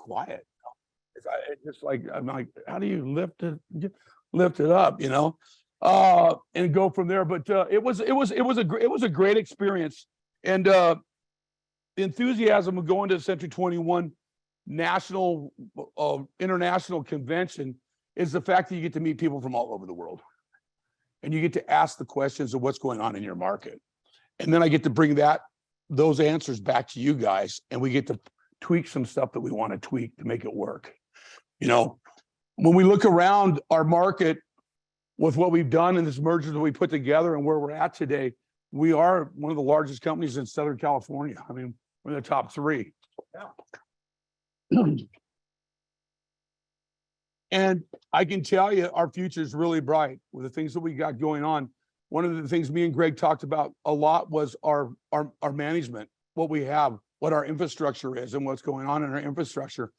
quiet. It's just like, I'm like, how do you lift it up, and go from there? But it was a great experience, and the enthusiasm of going to the Century 21 national international convention is the fact that you get to meet people from all over the world, and you get to ask the questions of what's going on in your market, and then I get to bring those answers back to you guys, and we get to tweak some stuff that we want to tweak to make it work. When we look around our market with what we've done in this merger that we put together and where we're at today, we are one of the largest companies in Southern California. I mean, we're in the top 3. Yeah. And I can tell you our future is really bright with the things that we got going on. One of the things me and Greg talked about a lot was our management, what we have, what our infrastructure is, and what's going on in our infrastructure.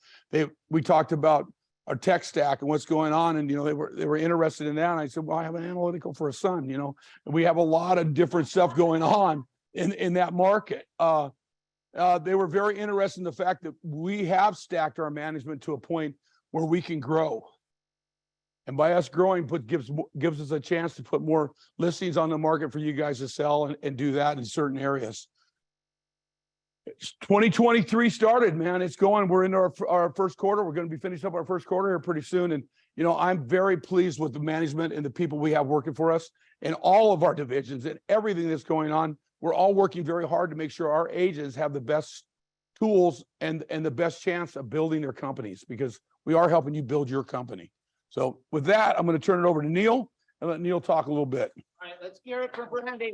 We talked about our tech stack and what's going on, and they were interested in that. And I said, well, I have an analytical for a son, and we have a lot of different stuff going on in that market. They were very interested in the fact that we have stacked our management to a point where we can grow. And by us growing, gives us a chance to put more listings on the market for you guys to sell and do that in certain areas. 2023 started, man. It's going. We're in our first quarter. We're going to be finishing up our first quarter here pretty soon. And, I'm very pleased with the management and the people we have working for us in all of our divisions and everything that's going on. We're all working very hard to make sure our agents have the best tools and the best chance of building their companies, because we are helping you build your company. So with that, I'm going to turn it over to Neil and let Neil talk a little bit. All right, let's hear it from Brandy.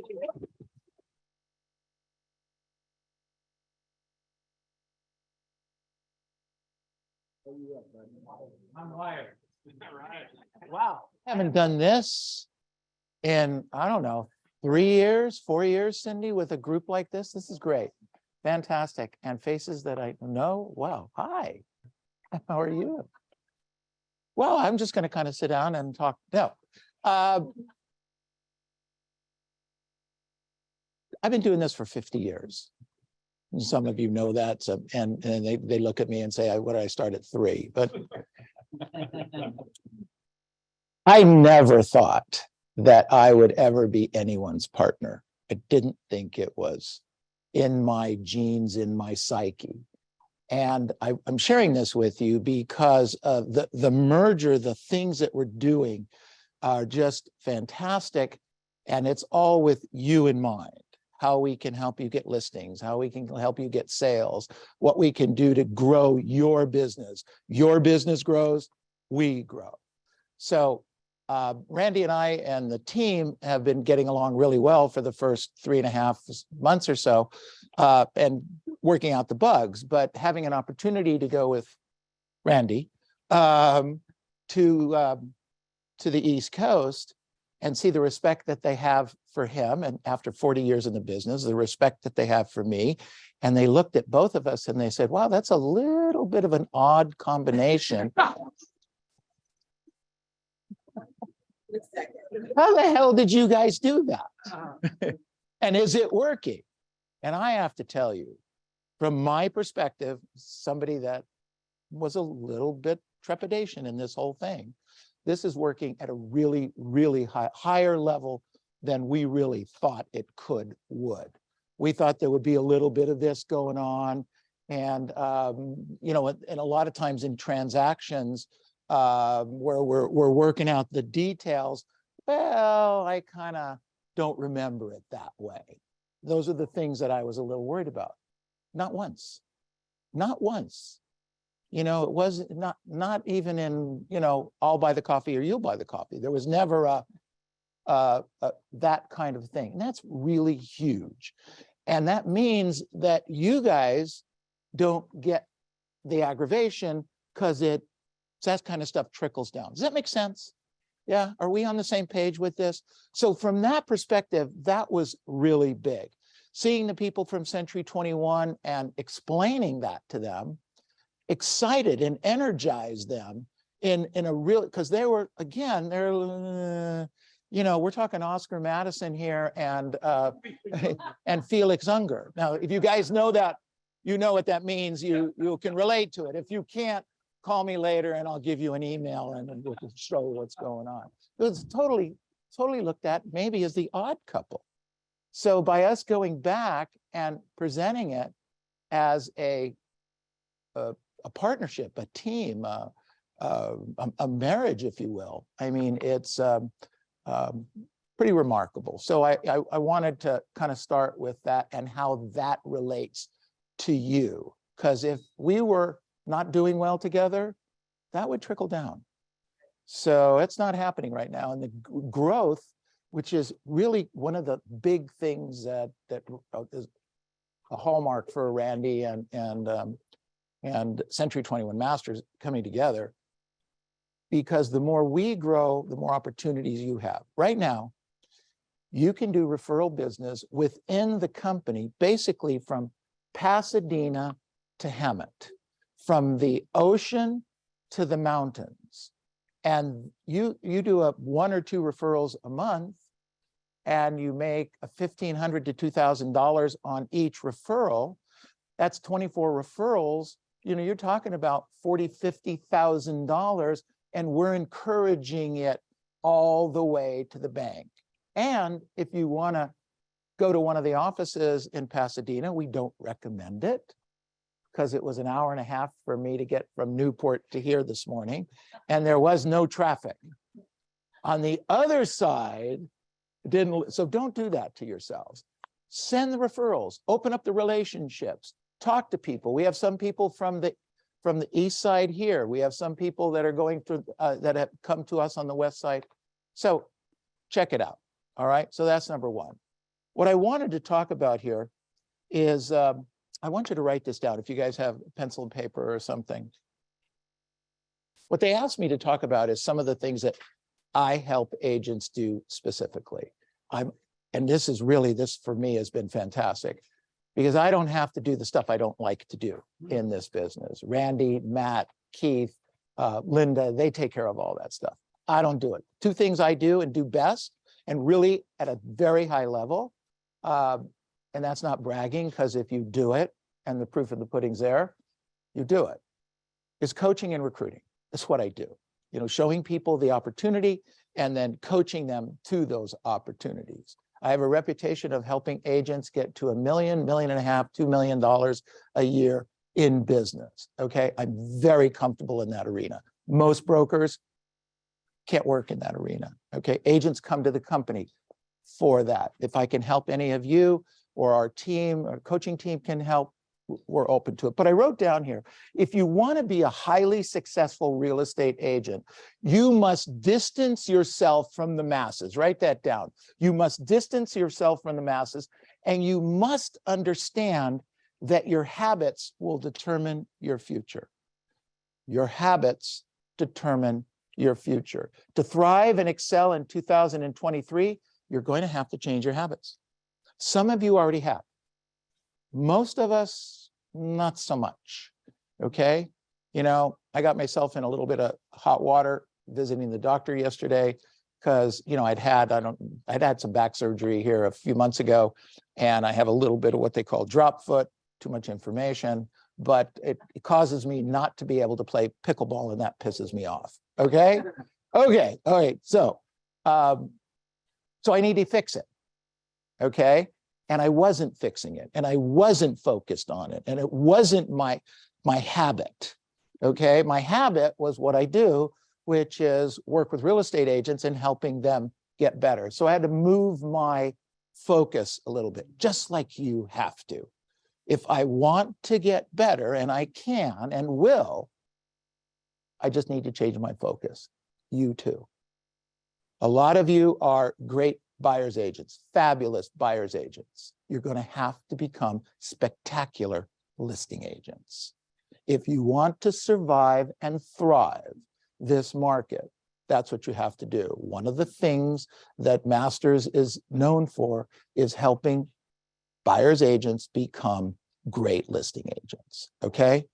I'm wired. Wow. I haven't done this in, I don't know, 3 years, 4 years, Cindy, with a group like this. This is great. Fantastic. And faces that I know. Wow. Hi. How are you? Well, I'm just going to kind of sit down and talk. No. I've been doing this for 50 years. Some of you know that. So, and they look at me and say, what did I start at 3? But I never thought that I would ever be anyone's partner. I didn't think it was in my genes, in my psyche. And I'm sharing this with you because of the merger, the things that we're doing are just fantastic. And it's all with you in mind. How we can help you get listings, how we can help you get sales, what we can do to grow your business. Your business grows, we grow. So Randy and I and the team have been getting along really well for the first 3.5 months or so, and working out the bugs, but having an opportunity to go with Randy to the East Coast and see the respect that they have for him, and after 40 years in the business, the respect that they have for me. And they looked at both of us and they said, wow, that's a little bit of an odd combination. How the hell did you guys do that? And is it working? And I have to tell you, from my perspective, somebody that was a little bit trepidation in this whole thing, this is working at a really, really higher level than we really thought it would. We thought there would be a little bit of this going on. And, and a lot of times in transactions where we're working out the details, well, I kind of don't remember it that way. Those are the things that I was a little worried about. Not once. Not once. It was not even in, I'll buy the coffee or you'll buy the coffee. There was never that kind of thing. And that's really huge. And that means that you guys don't get the aggravation because that kind of stuff trickles down. Does that make sense? Yeah. Are we on the same page with this? So from that perspective, that was really big. Seeing the people from Century 21 and explaining that to them, excited and energized them in a real, because they were, again, we're talking Oscar Madison here and Felix Unger. Now, if you guys know that you know what that means. You can relate to it. If you can't, call me later and I'll give you an email and we'll show you what's going on. It was totally looked at maybe as the odd couple. So by us going back and presenting it as a partnership, a team, a marriage, if you will, I mean, it's pretty remarkable. So I wanted to kind of start with that and how that relates to you. Because if we were not doing well together, that would trickle down. So it's not happening right now. And the growth, which is really one of the big things that is a hallmark for Randy and Century 21 Masters coming together, because the more we grow, the more opportunities you have. Right now, you can do referral business within the company, basically from Pasadena to Hemet, from the ocean to the mountains. And you do 1 or 2 referrals a month, and you make $1,500 to $2,000 on each referral. That's 24 referrals. You know, you're talking about $40,000, $50,000, and we're encouraging it all the way to the bank. And if you want to go to one of the offices in Pasadena, we don't recommend it, because it was an hour and a half for me to get from Newport to here this morning, and there was no traffic. On the other side, so don't do that to yourselves. Send the referrals, open up the relationships, talk to people. We have some people from the east side here. We have some people that are going through, that have come to us on the west side. So check it out, all right? So that's number one. What I wanted to talk about here is, I want you to write this down if you guys have pencil and paper or something. What they asked me to talk about is some of the things that I help agents do specifically. And this for me has been fantastic, because I don't have to do the stuff I don't like to do in this business. Randy, Matt, Keith, Linda, they take care of all that stuff. I don't do it. 2 things I do and do best, and really at a very high level, and that's not bragging, because if you do it and the proof of the pudding's there, you do it, is coaching and recruiting. That's what I do. You know, showing people the opportunity and then coaching them to those opportunities. I have a reputation of helping agents get to $1 million, $1.5 million, $2 million a year in business. Okay, I'm very comfortable in that arena. Most brokers can't work in that arena. Okay, agents come to the company for that. If I can help any of you, or our team, our coaching team can help, we're open to it. But I wrote down here, if you want to be a highly successful real estate agent, you must distance yourself from the masses. Write that down. You must distance yourself from the masses, and you must understand that your habits will determine your future. Your habits determine your future. To thrive and excel in 2023, you're going to have to change your habits. Some of you already have. Most of us, not so much, okay? You know, I got myself in a little bit of hot water visiting the doctor yesterday, because, you know, I'd had some back surgery here a few months ago, and I have a little bit of what they call drop foot, too much information, but it causes me not to be able to play pickleball, and that pisses me off, okay? Okay, all right, so I need to fix it. Okay. And I wasn't fixing it, and I wasn't focused on it, and it wasn't my habit. Okay. My habit was what I do, which is work with real estate agents and helping them get better. So I had to move my focus a little bit, just like you have to. If I want to get better, and I can and will, I just need to change my focus. You too. A lot of you are great buyer's agents, fabulous buyer's agents. You're going to have to become spectacular listing agents. If you want to survive and thrive this market, that's what you have to do. One of the things that Masters is known for is helping buyer's agents become great listing agents, okay?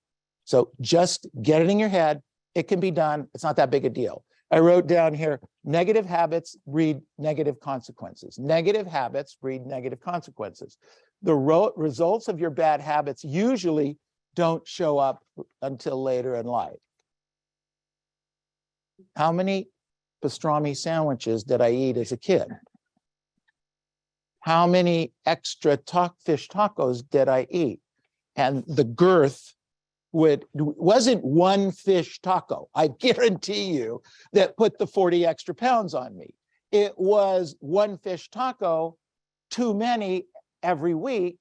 So just get it in your head. It can be done. It's not that big a deal. I wrote down here, negative habits breed negative consequences. Negative habits breed negative consequences. The results of your bad habits usually don't show up until later in life. How many pastrami sandwiches did I eat as a kid? How many extra fish tacos did I eat? And the girth wasn't one fish taco. I guarantee you that put the 40 extra pounds on me. It was one fish taco too many every week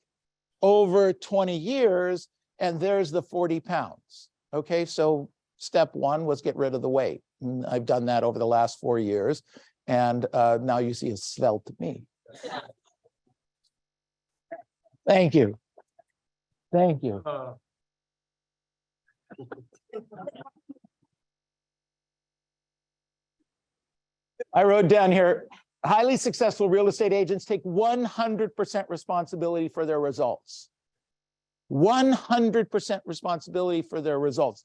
over 20 years, and there's the 40 pounds. Okay, so step one was get rid of the weight. And I've done that over the last 4 years, and now you see a svelte me. Thank you. Thank you. I wrote down here, highly successful real estate agents take 100% responsibility for their results. 100% responsibility for their results.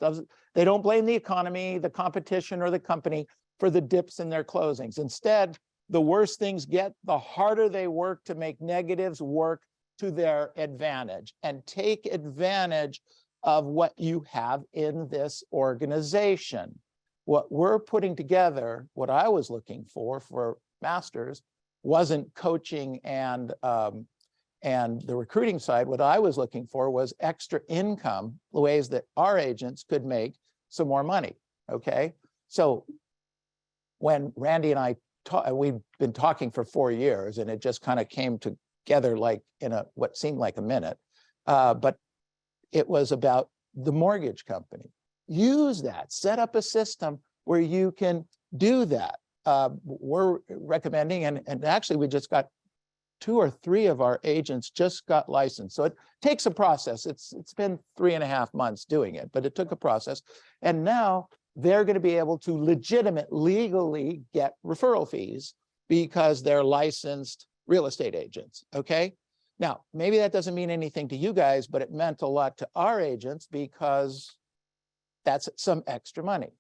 They don't blame the economy, the competition, or the company for the dips in their closings. Instead, the worse things get, the harder they work to make negatives work to their advantage, and take advantage of what you have in this organization. What we're putting together, what I was looking for masters, wasn't coaching and the recruiting side. What I was looking for was extra income, the ways that our agents could make some more money. Okay, so when Randy and I we've been talking for 4 years, and it just kind of came together like in what seemed like a minute, but it was about the mortgage company. Use that, set up a system where you can do that. We're recommending, and actually we just got 2 or 3 of our agents just got licensed. So it takes a process. It's been 3.5 months doing it, but it took a process. And now they're going to be able to legally get referral fees because they're licensed real estate agents. Okay. Now, maybe that doesn't mean anything to you guys, but it meant a lot to our agents because that's some extra money.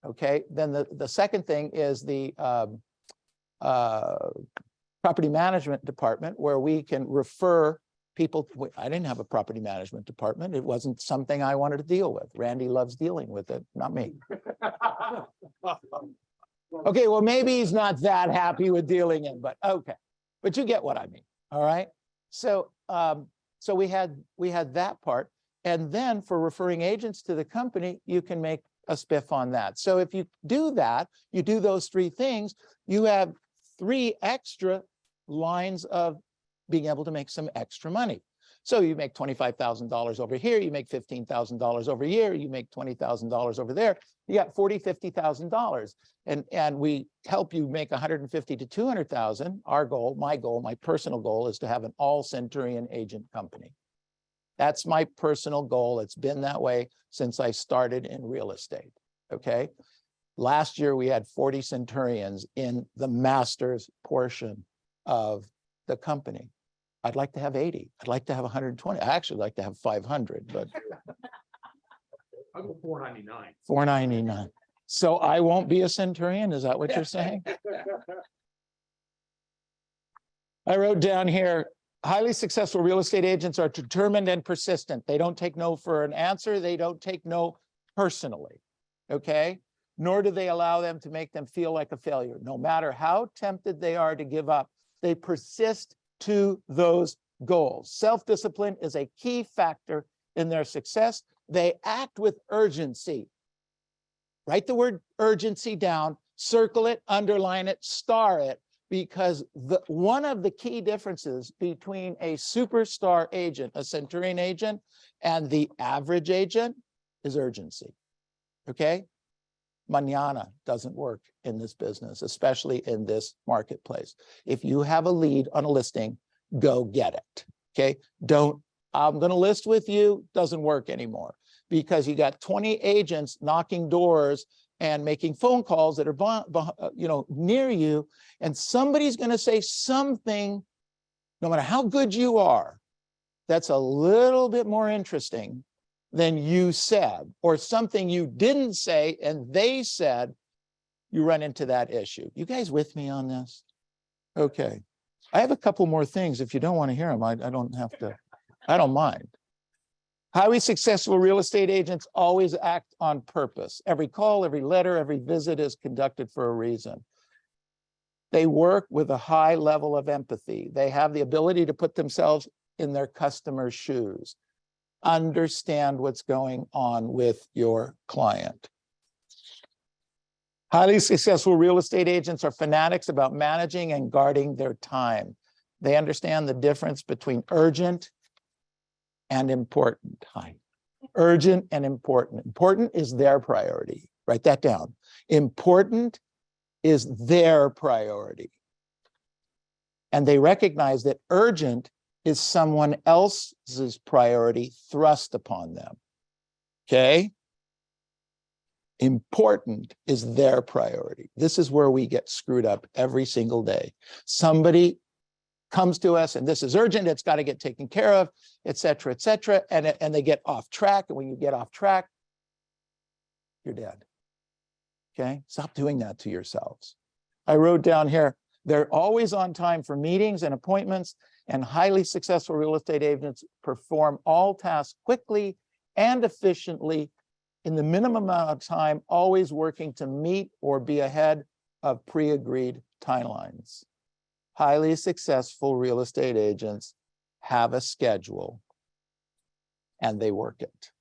Okay. Then the second thing is the property management department, where we can refer people. I didn't have a property management department. It wasn't something I wanted to deal with. Randy loves dealing with it, not me. Okay, well, maybe he's not that happy with dealing in, but okay. But you get what I mean, all right? So so we had that part. And then for referring agents to the company, you can make a spiff on that. So if you do that, you do those 3 things, you have 3 extra lines of being able to make some extra money. So you make $25,000 over here, you make $15,000 over here, you make $20,000 over there, you got $40,000, $50,000. And we help you make $150,000 to $200,000. Our goal, my personal goal is to have an all Centurion agent company. That's my personal goal. It's been that way since I started in real estate. Okay. Last year, we had 40 Centurions in the master's portion of the company. I'd like to have 80. I'd like to have 120. I actually like to have 500, but I'll go 499. 499. So I won't be a Centurion. Is that what you're saying? I wrote down here, highly successful real estate agents are determined and persistent. They don't take no for an answer. They don't take no personally. Okay. Nor do they allow them to make them feel like a failure. No matter how tempted they are to give up, they persist to those goals. Self-discipline is a key factor in their success. They act with urgency. Write the word urgency down, circle it, underline it, star it, because one of the key differences between a superstar agent, a Centurion agent, and the average agent is urgency. Okay? Mañana doesn't work in this business, especially in this marketplace. If you have a lead on a listing, go get it. Okay. I'm going to list with you, doesn't work anymore because you got 20 agents knocking doors and making phone calls that are, near you. And somebody's going to say something, no matter how good you are, that's a little bit more interesting than you said, or something you didn't say and they said. You run into that issue. You guys with me on this? Okay. I have a couple more things. If you don't want to hear them, I don't have to, I don't mind. Highly successful real estate agents always act on purpose. Every call, every letter, every visit is conducted for a reason. They work with a high level of empathy. They have the ability to put themselves in their customer's shoes. Understand what's going on with your client. Highly successful real estate agents are fanatics about managing and guarding their time. They understand the difference between urgent and important. Urgent and important. Important is their priority. Write that down. Important is their priority. And they recognize that urgent is someone else's priority thrust upon them. Okay? Important is their priority. This is where we get screwed up every single day. Somebody comes to us and this is urgent, it's got to get taken care of, et cetera, and they get off track. And when you get off track, you're dead. Okay, stop doing that to yourselves. I wrote down here, they're always on time for meetings and appointments, and highly successful real estate agents perform all tasks quickly and efficiently in the minimum amount of time, always working to meet or be ahead of pre-agreed timelines. Highly successful real estate agents have a schedule and they work it.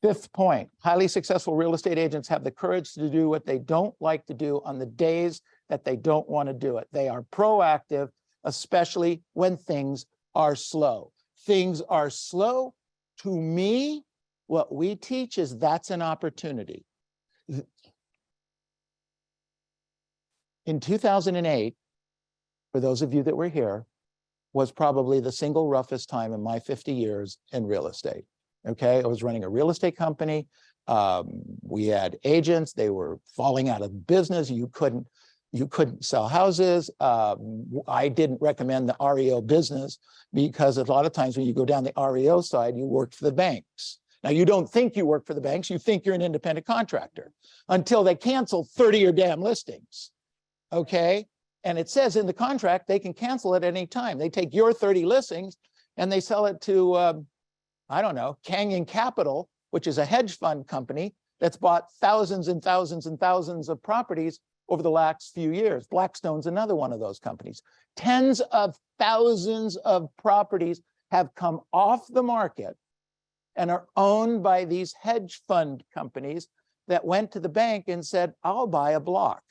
Fifth point, highly successful real estate agents have the courage to do what they don't like to do on the days that they don't want to do it. They are proactive, especially when things are slow. Things are slow. To me, what we teach is that's an opportunity. In 2008, for those of you that were here, was probably the single roughest time in my 50 years in real estate. Okay, I was running a real estate company. We had agents, they were falling out of business. You couldn't sell houses. I didn't recommend the REO business because a lot of times when you go down the REO side, you work for the banks. Now, you don't think you work for the banks, you think you're an independent contractor until they cancel 30 of your damn listings. Okay, and it says in the contract, they can cancel at any time. They take your 30 listings and they sell it to, I don't know, Canyon Capital, which is a hedge fund company that's bought thousands and thousands and thousands of properties over the last few years. Blackstone's another one of those companies. Tens of thousands of properties have come off the market and are owned by these hedge fund companies that went to the bank and said, I'll buy a block.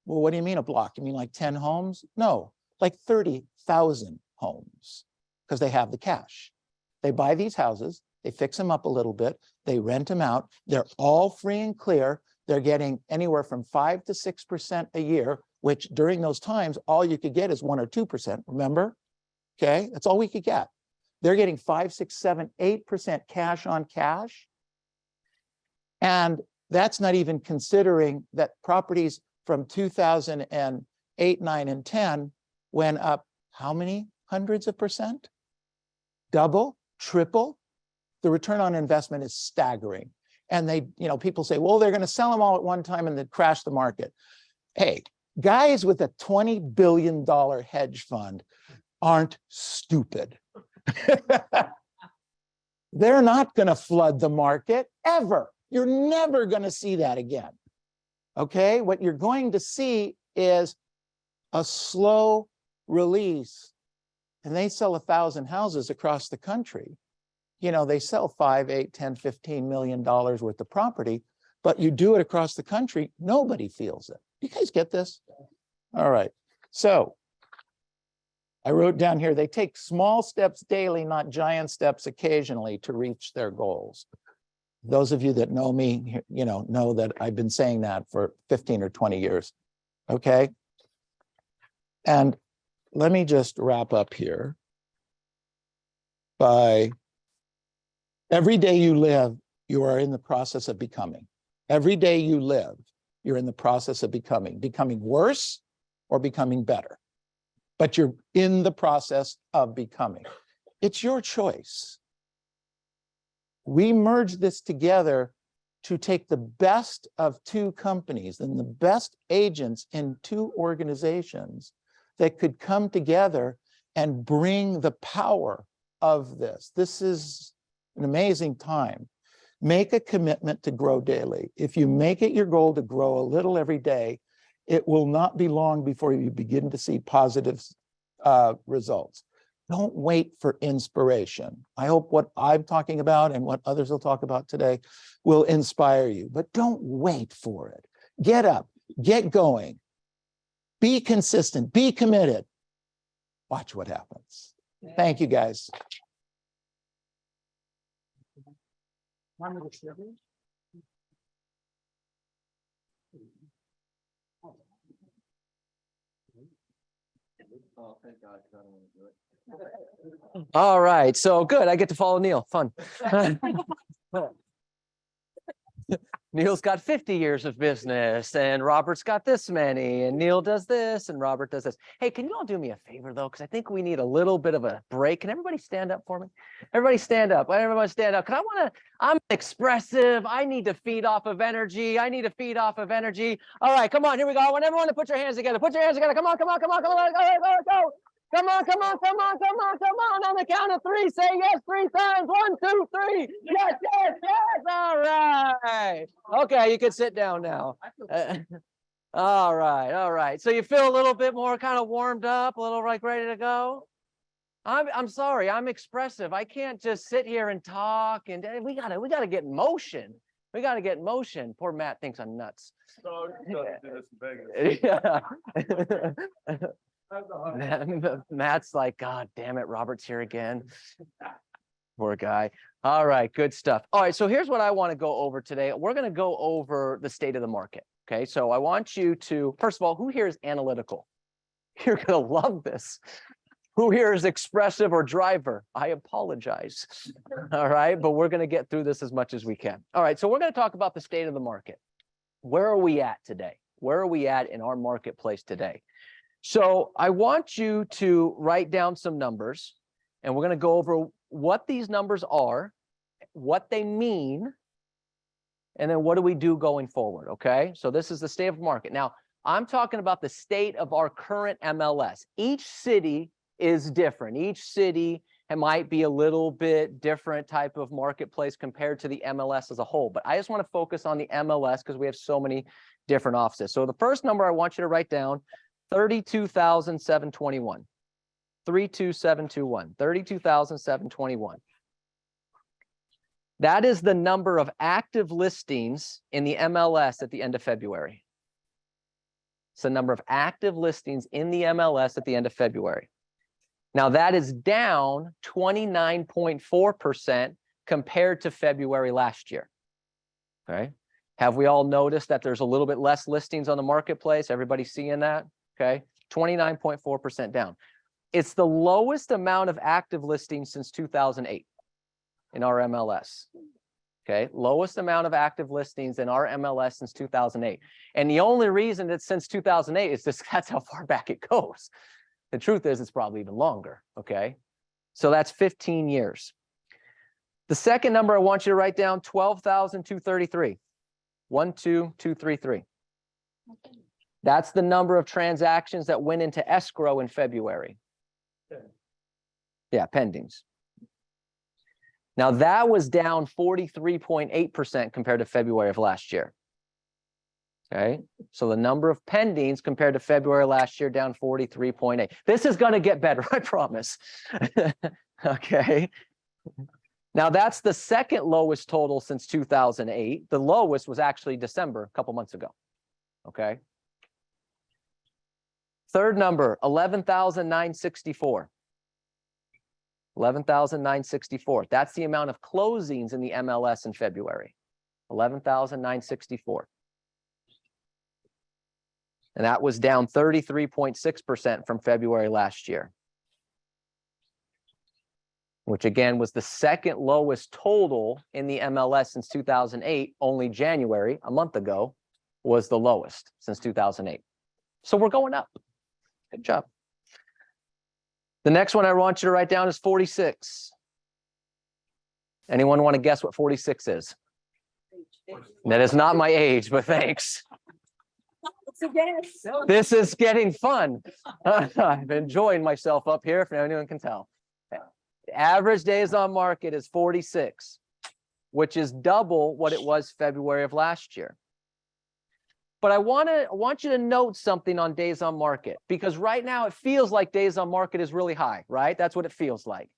Well, what do you mean a block? You mean like 10 homes? No, like 30,000 homes, because they have the cash. They buy these houses, they fix them up a little bit, they rent them out, they're all free and clear. They're getting anywhere from 5 to 6% a year, which during those times, all you could get is 1 or 2%, remember? Okay, that's all we could get. They're getting 5, 6, 7, 8% cash on cash. And that's not even considering that properties from 2008, 9, and 10 went up how many hundreds of percent? Double, triple. The return on investment is staggering. And they, people say, well, they're going to sell them all at one time and then crash the market. Hey, guys with a $20 billion hedge fund aren't stupid. They're not going to flood the market ever. You're never going to see that again. Okay, what you're going to see is a slow release. And they sell 1,000 houses across the country. They sell 5, 8, 10, 15 million dollars worth of property, but you do it across the country, nobody feels it. You guys get this? All right. So I wrote down here, they take small steps daily, not giant steps occasionally to reach their goals. Those of you that know me, know that I've been saying that for 15 or 20 years. Okay. And let me just wrap up here by every day you live, you are in the process of becoming. Every day you live, you're in the process of becoming worse or becoming better. But you're in the process of becoming. It's your choice. We merge this together to take the best of two companies and the best agents in two organizations that could come together and bring the power of this. This is an amazing time. Make a commitment to grow daily. If you make it your goal to grow a little every day, it will not be long before you begin to see positive results. Don't wait for inspiration. I hope what I'm talking about and what others will talk about today will inspire you, but don't wait for it. Get up, get going, be consistent, be committed. Watch what happens. Thank you, guys. Oh, thank God, 'cause I don't want to do it. All right, so good. I get to follow Neil. Fun. Neil's got 50 years of business, and Robert's got this many, and Neil does this, and Robert does this. Hey, can you all do me a favor, though? Because I think we need a little bit of a break. Can everybody stand up for me? Everybody stand up. Everybody stand up. I'm expressive. I need to feed off of energy. I need to feed off of energy. All right, come on. Here we go. I want everyone to put your hands together. Put your hands together. Come on, come on, come on, come on. Go, go, go. Come on, come on, come on, come on, come on. On the count of three, say yes 3 times. 1, 2, 3. Yes, yes, yes. All right. Okay, you can sit down now. All right, all right. So you feel a little bit more kind of warmed up, a little like ready to go? I'm sorry, I'm expressive. I can't just sit here and talk, and we gotta get in motion. We gotta get in motion. Poor Matt thinks I'm nuts. Yeah. Matt's like, God damn it, Robert's here again. Poor guy. All right, good stuff. All right, so here's what I want to go over today. We're going to go over the state of the market. Okay, so I want you to, first of all, who here is analytical? You're going to love this. Who here is expressive or driver? I apologize. All right, but we're going to get through this as much as we can. All right, so we're going to talk about the state of the market. Where are we at today? Where are we at in our marketplace today? So I want you to write down some numbers, and we're going to go over what these numbers are, what they mean, and then what do we do going forward, okay? So this is the state of the market. Now, I'm talking about the state of our current MLS. Each city is different. Each city might be a little bit different type of marketplace compared to the MLS as a whole, but I just want to focus on the MLS because we have so many different offices. So the first number I want you to write down, 32,721. 32721. 32,721. That is the number of active listings in the MLS at the end of February. It's the number of active listings in the MLS at the end of February. Now that is down 29.4% compared to February last year. Okay. Have we all noticed that there's a little bit less listings on the marketplace? Everybody seeing that? Okay, 29.4% down. It's the lowest amount of active listings since 2008 in our MLS. Okay, lowest amount of active listings in our MLS since 2008. And the only reason it's since 2008 is just that's how far back it goes. The truth is it's probably even longer, okay? So that's 15 years. The second number I want you to write down, 12,233. 12233. That's the number of transactions that went into escrow in February. Yeah, pendings. Now that was down 43.8% compared to February of last year. Okay, so the number of pendings compared to February last year down 43.8. This is going to get better, I promise. Okay. Now that's the second lowest total since 2008. The lowest was actually December, a couple months ago. Okay. Third number, 11,964. 11,964. That's the amount of closings in the MLS in February. 11,964. And that was down 33.6% from February last year, which again was the second lowest total in the MLS since 2008. Only January, a month ago, was the lowest since 2008. So we're going up. Good job. The next one I want you to write down is 46. Anyone want to guess what 46 is? That is not my age, but thanks. It's a guess. This is getting fun. I'm enjoying myself up here, if anyone can tell. Average days on market is 46, which is double what it was February of last year. But I want you to note something on days on market, because right now it feels like days on market is really high, right? That's what it feels like.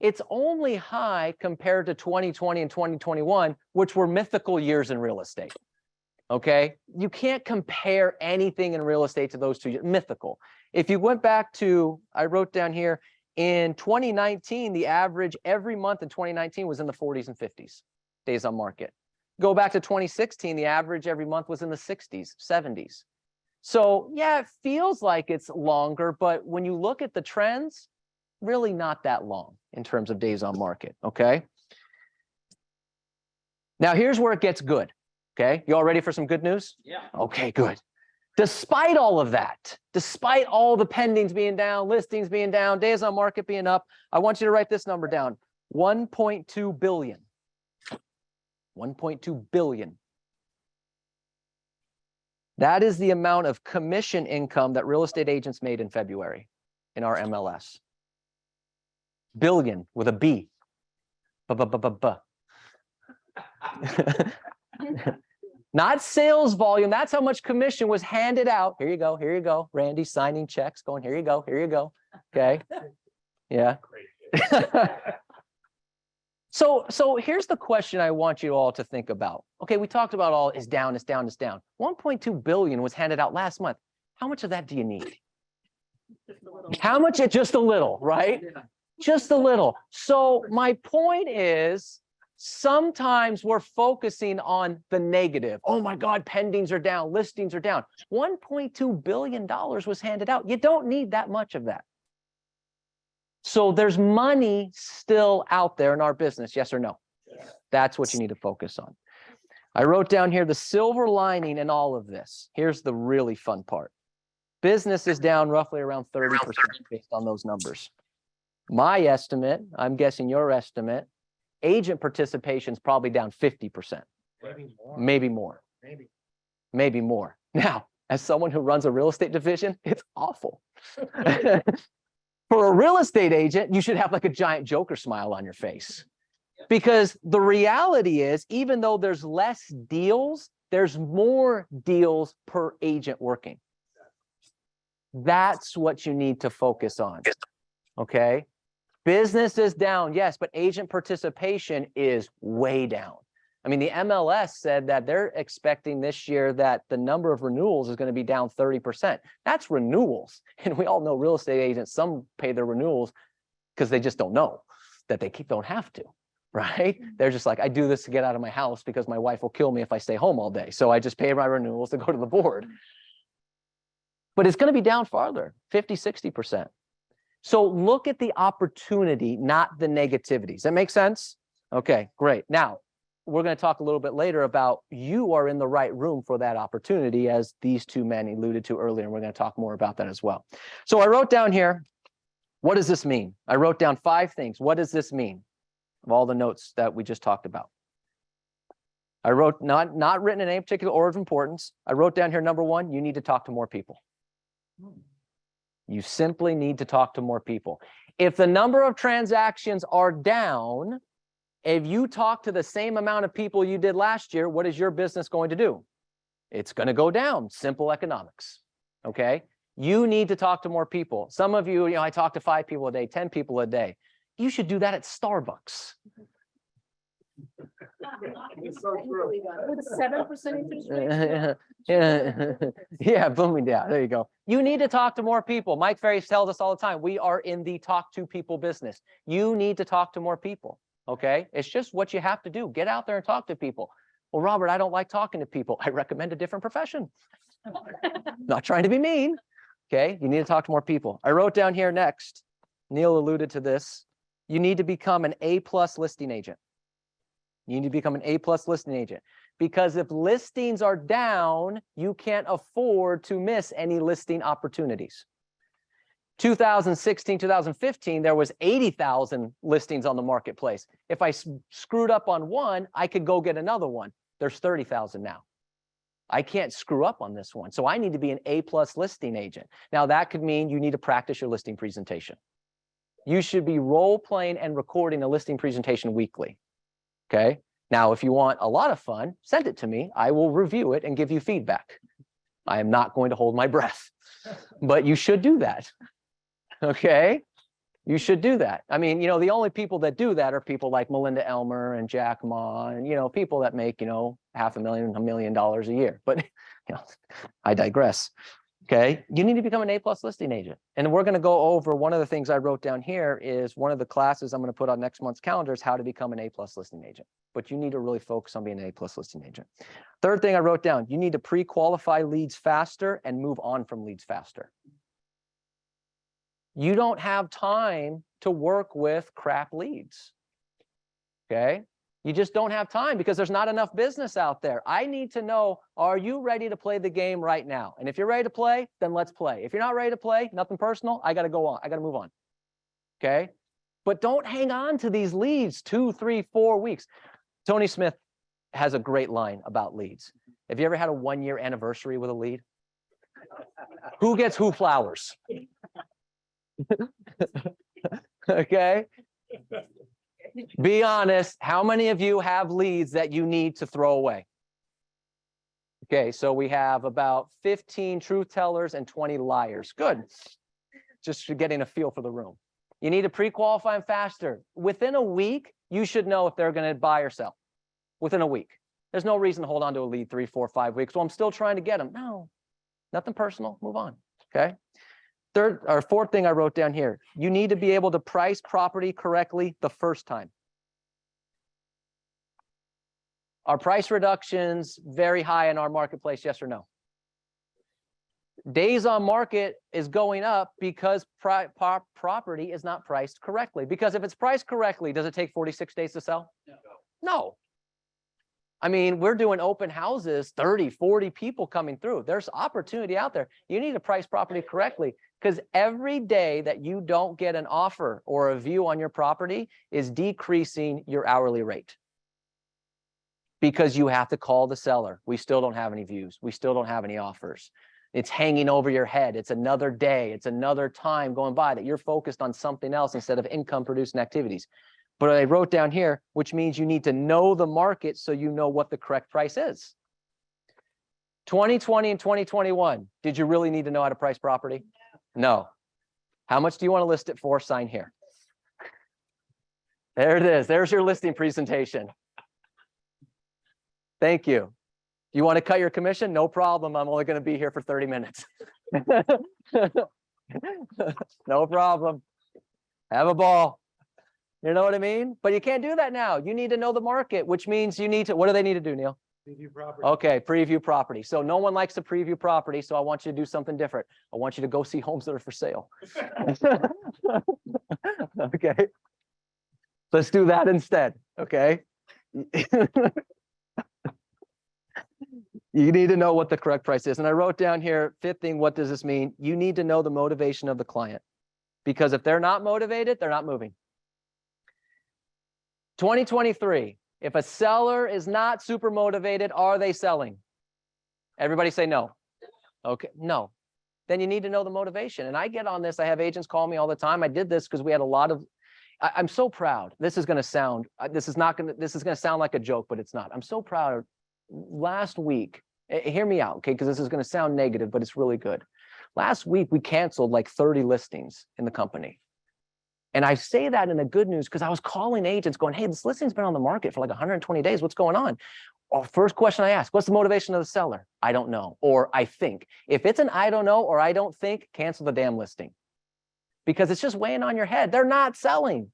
It's only high compared to 2020 and 2021, which were mythical years in real estate. Okay, you can't compare anything in real estate to those two years. Mythical. If you went back to, I wrote down here, in 2019, the average every month in 2019 was in the 40s and 50s, days on market. Go back to 2016, the average every month was in the 60s, 70s. So yeah, it feels like it's longer, but when you look at the trends, really not that long in terms of days on market, okay? Now here's where it gets good, okay? You all ready for some good news? Yeah. Okay, good. Despite all of that, despite all the pendings being down, listings being down, days on market being up, I want you to write this number down, 1.2 billion. 1.2 billion. That is the amount of commission income that real estate agents made in February in our MLS. Billion with a B. Not sales volume. That's how much commission was handed out. Here you go. Here you go. Randy signing checks going, here you go. Here you go. Okay. Yeah. So here's the question I want you all to think about. Okay, we talked about all is down, it's down, it's down. 1.2 billion was handed out last month. How much of that do you need? How much? Just a little, right? Just a little. So my point is, sometimes we're focusing on the negative. Oh my God, pendings are down, listings are down. $1.2 billion was handed out. You don't need that much of that. So there's money still out there in our business, yes or no? Yes. That's what you need to focus on. I wrote down here the silver lining in all of this. Here's the really fun part. Business is down roughly around 30% based on those numbers. My estimate, I'm guessing your estimate, agent participation is probably down 50%. Maybe more. Maybe more. Maybe more. Now, as someone who runs a real estate division, it's awful. For a real estate agent, you should have like a giant Joker smile on your face. Because the reality is, even though there's less deals, there's more deals per agent working. That's what you need to focus on. Okay? Business is down, yes, but agent participation is way down. I mean, the MLS said that they're expecting this year that the number of renewals is going to be down 30%. That's renewals. And we all know real estate agents, some pay their renewals because they just don't know that they don't have to, right? They're just like, I do this to get out of my house because my wife will kill me if I stay home all day. So I just pay my renewals to go to the board. But it's going to be down farther, 50, 60%. So look at the opportunity, not the negativities. Does that make sense? Okay, great. Now, we're going to talk a little bit later about you are in the right room for that opportunity, as these two men alluded to earlier, and we're going to talk more about that as well. So I wrote down here, what does this mean? I wrote down 5 things. What does this mean? Of all the notes that we just talked about. I wrote, not written in any particular order of importance. I wrote down here, number 1, you need to talk to more people. You simply need to talk to more people. If the number of transactions are down, if you talk to the same amount of people you did last year, what is your business going to do? It's going to go down. Simple economics. Okay? You need to talk to more people. Some of you, I talk to 5 people a day, 10 people a day. You should do that at Starbucks. With a 7% interest rate. Yeah, booming down. There you go. You need to talk to more people. Mike Ferry tells us all the time, we are in the talk to people business. You need to talk to more people. Okay? It's just what you have to do. Get out there and talk to people. Well, Robert, I don't like talking to people. I recommend a different profession. Not trying to be mean. Okay? You need to talk to more people. I wrote down here next, Neil alluded to this. You need to become an A+ listing agent. You need to become an A+ listing agent, because if listings are down, you can't afford to miss any listing opportunities. 2016, 2015, there was 80,000 listings on the marketplace. If I screwed up on one, I could go get another one. There's 30,000 now. I can't screw up on this one. So I need to be an A+ listing agent. Now that could mean you need to practice your listing presentation. You should be role playing and recording a listing presentation weekly. Okay. Now, if you want a lot of fun, send it to me. I will review it and give you feedback. I am not going to hold my breath, but you should do that. Okay. You should do that. I mean, the only people that do that are people like Melinda Elmer and Jack Ma and, people that make, $500,000, $1 million a year. But, I digress. Okay. You need to become an A+ listing agent. And we're going to go over one of the things I wrote down here is one of the classes I'm going to put on next month's calendar is how to become an A+ listing agent. But you need to really focus on being an A+ listing agent. Third thing I wrote down, you need to pre-qualify leads faster and move on from leads faster. You don't have time to work with crap leads. Okay. You just don't have time because there's not enough business out there. I need to know, are you ready to play the game right now? And if you're ready to play, then let's play. If you're not ready to play, nothing personal, I got to go on. I got to move on. Okay. But don't hang on to these leads 2, 3, 4 weeks. Tony Smith has a great line about leads. Have you ever had a 1-year anniversary with a lead? Who gets who flowers? Okay. Be honest. How many of you have leads that you need to throw away? Okay, so we have about 15 truth tellers and 20 liars. Good. Just getting a feel for the room. You need to pre-qualify them faster. Within a week, you should know if they're going to buy or sell. Within a week. There's no reason to hold on to a lead 3, 4, 5 weeks. Well, I'm still trying to get them. No, nothing personal. Move on. Okay. Third or fourth thing I wrote down here, you need to be able to price property correctly the first time. Are price reductions very high in our marketplace? Yes or no? Days on market is going up because property is not priced correctly. Because if it's priced correctly, does it take 46 days to sell? No. I mean, we're doing open houses, 30, 40 people coming through. There's opportunity out there. You need to price property correctly because every day that you don't get an offer or a view on your property is decreasing your hourly rate. Because you have to call the seller. We still don't have any views. We still don't have any offers. It's hanging over your head. It's another day. It's another time going by that you're focused on something else instead of income producing activities. But I wrote down here, which means you need to know the market so you know what the correct price is. 2020 and 2021, did you really need to know how to price property? No. How much do you want to list it for? Sign here. There it is. There's your listing presentation. Thank you. You want to cut your commission? No problem. I'm only going to be here for 30 minutes. No problem. Have a ball. You know what I mean? But you can't do that now. You need to know the market, which means you need to, what do they need to do, Neil? Preview property. Okay, preview property. So no one likes to preview property, so I want you to do something different. I want you to go see homes that are for sale. Okay. Let's do that instead, okay? You need to know what the correct price is. And I wrote down here, fifth thing, what does this mean? You need to know the motivation of the client. Because if they're not motivated, they're not moving. 2023, if a seller is not super motivated, are they selling? Everybody say no. Okay, no. Then you need to know the motivation. And I get on this. I have agents call me all the time. I did this because we had a lot of, I'm so proud. This is going to sound, this is going to sound like a joke, but it's not. I'm so proud. Last week, hear me out, okay? Because this is going to sound negative, but it's really good. Last week, we canceled like 30 listings in the company. And I say that in a good news because I was calling agents going, hey, this listing's been on the market for like 120 days. What's going on? Well, first question I ask, what's the motivation of the seller? I don't know, or I think. If it's an I don't know or I don't think, cancel the damn listing. Because it's just weighing on your head. They're not selling.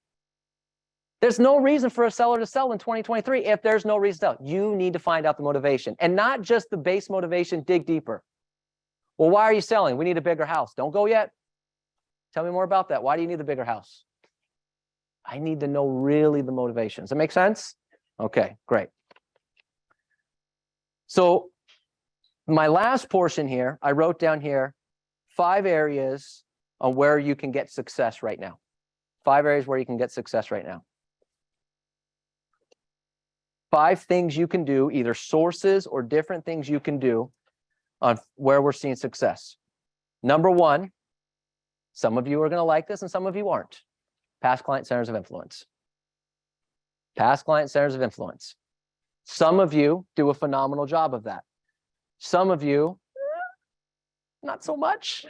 There's no reason for a seller to sell in 2023 if there's no reason to sell. You need to find out the motivation. And not just the base motivation, dig deeper. Well, why are you selling? We need a bigger house. Don't go yet. Tell me more about that. Why do you need the bigger house? I need to know really the motivation. Does that make sense? Okay, great. So my last portion here, I wrote down here 5 areas on where you can get success right now. 5 areas where you can get success right now. 5 things you can do, either sources or different things you can do on where we're seeing success. Number 1, some of you are going to like this and some of you aren't. Past client centers of influence. Past client centers of influence. Some of you do a phenomenal job of that. Some of you, not so much.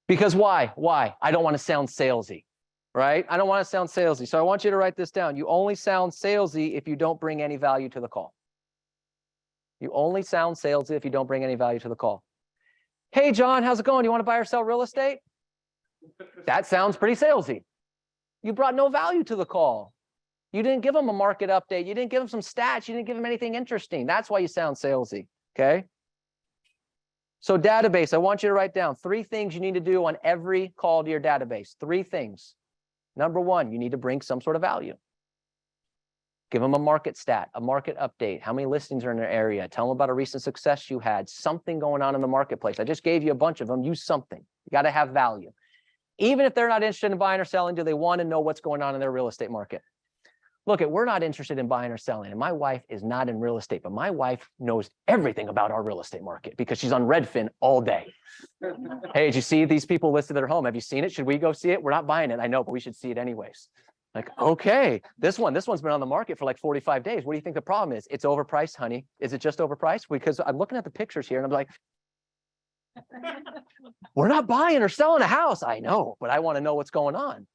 Because why? Why? I don't want to sound salesy, right? I don't want to sound salesy. So I want you to write this down. You only sound salesy if you don't bring any value to the call. You only sound salesy if you don't bring any value to the call. Hey, John, how's it going? You want to buy or sell real estate? That sounds pretty salesy. You brought no value to the call. You didn't give them a market update. You didn't give them some stats. You didn't give them anything interesting. That's why you sound salesy, okay? So database, I want you to write down 3 things you need to do on every call to your database. 3 things. Number 1, you need to bring some sort of value. Give them a market stat, a market update. How many listings are in their area? Tell them about a recent success you had, something going on in the marketplace. I just gave you a bunch of them. Use something. You got to have value. Even if they're not interested in buying or selling, do they want to know what's going on in their real estate market? Look, we're not interested in buying or selling, and my wife is not in real estate, but my wife knows everything about our real estate market because she's on Redfin all day. Hey, did you see these people listed their home? Have you seen it? Should we go see it? We're not buying it. I know, but we should see it anyways. Like, okay, this one's been on the market for like 45 days. What do you think the problem is? It's overpriced, honey. Is it just overpriced? Because I'm looking at the pictures here and I'm like, we're not buying or selling a house. I know, but I want to know what's going on.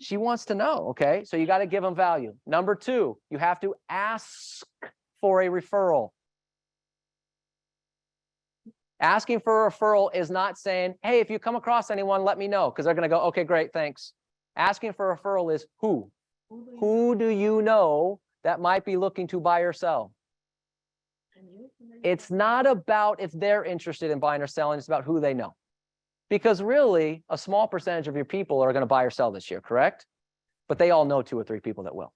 She wants to know, okay? So you got to give them value. Number 2, you have to ask for a referral. Asking for a referral is not saying, hey, if you come across anyone, let me know, because they're going to go, okay, great, thanks. Asking for a referral is who? Who do you know that might be looking to buy or sell? It's not about if they're interested in buying or selling, it's about who they know. Because really, a small percentage of your people are going to buy or sell this year, correct? But they all know 2 or 3 people that will.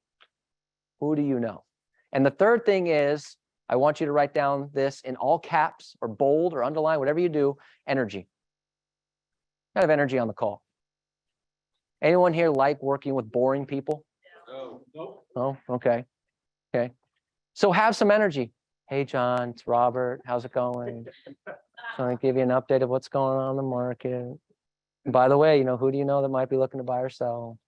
Who do you know? And the third thing is, I want you to write down this in all caps or bold or underline, whatever you do, energy. Kind of energy on the call. Anyone here like working with boring people? No. Nope. Oh, okay. Okay. So have some energy. Hey, John, it's Robert. How's it going? So I give you an update of what's going on in the market. And by the way, who do you know that might be looking to buy or sell?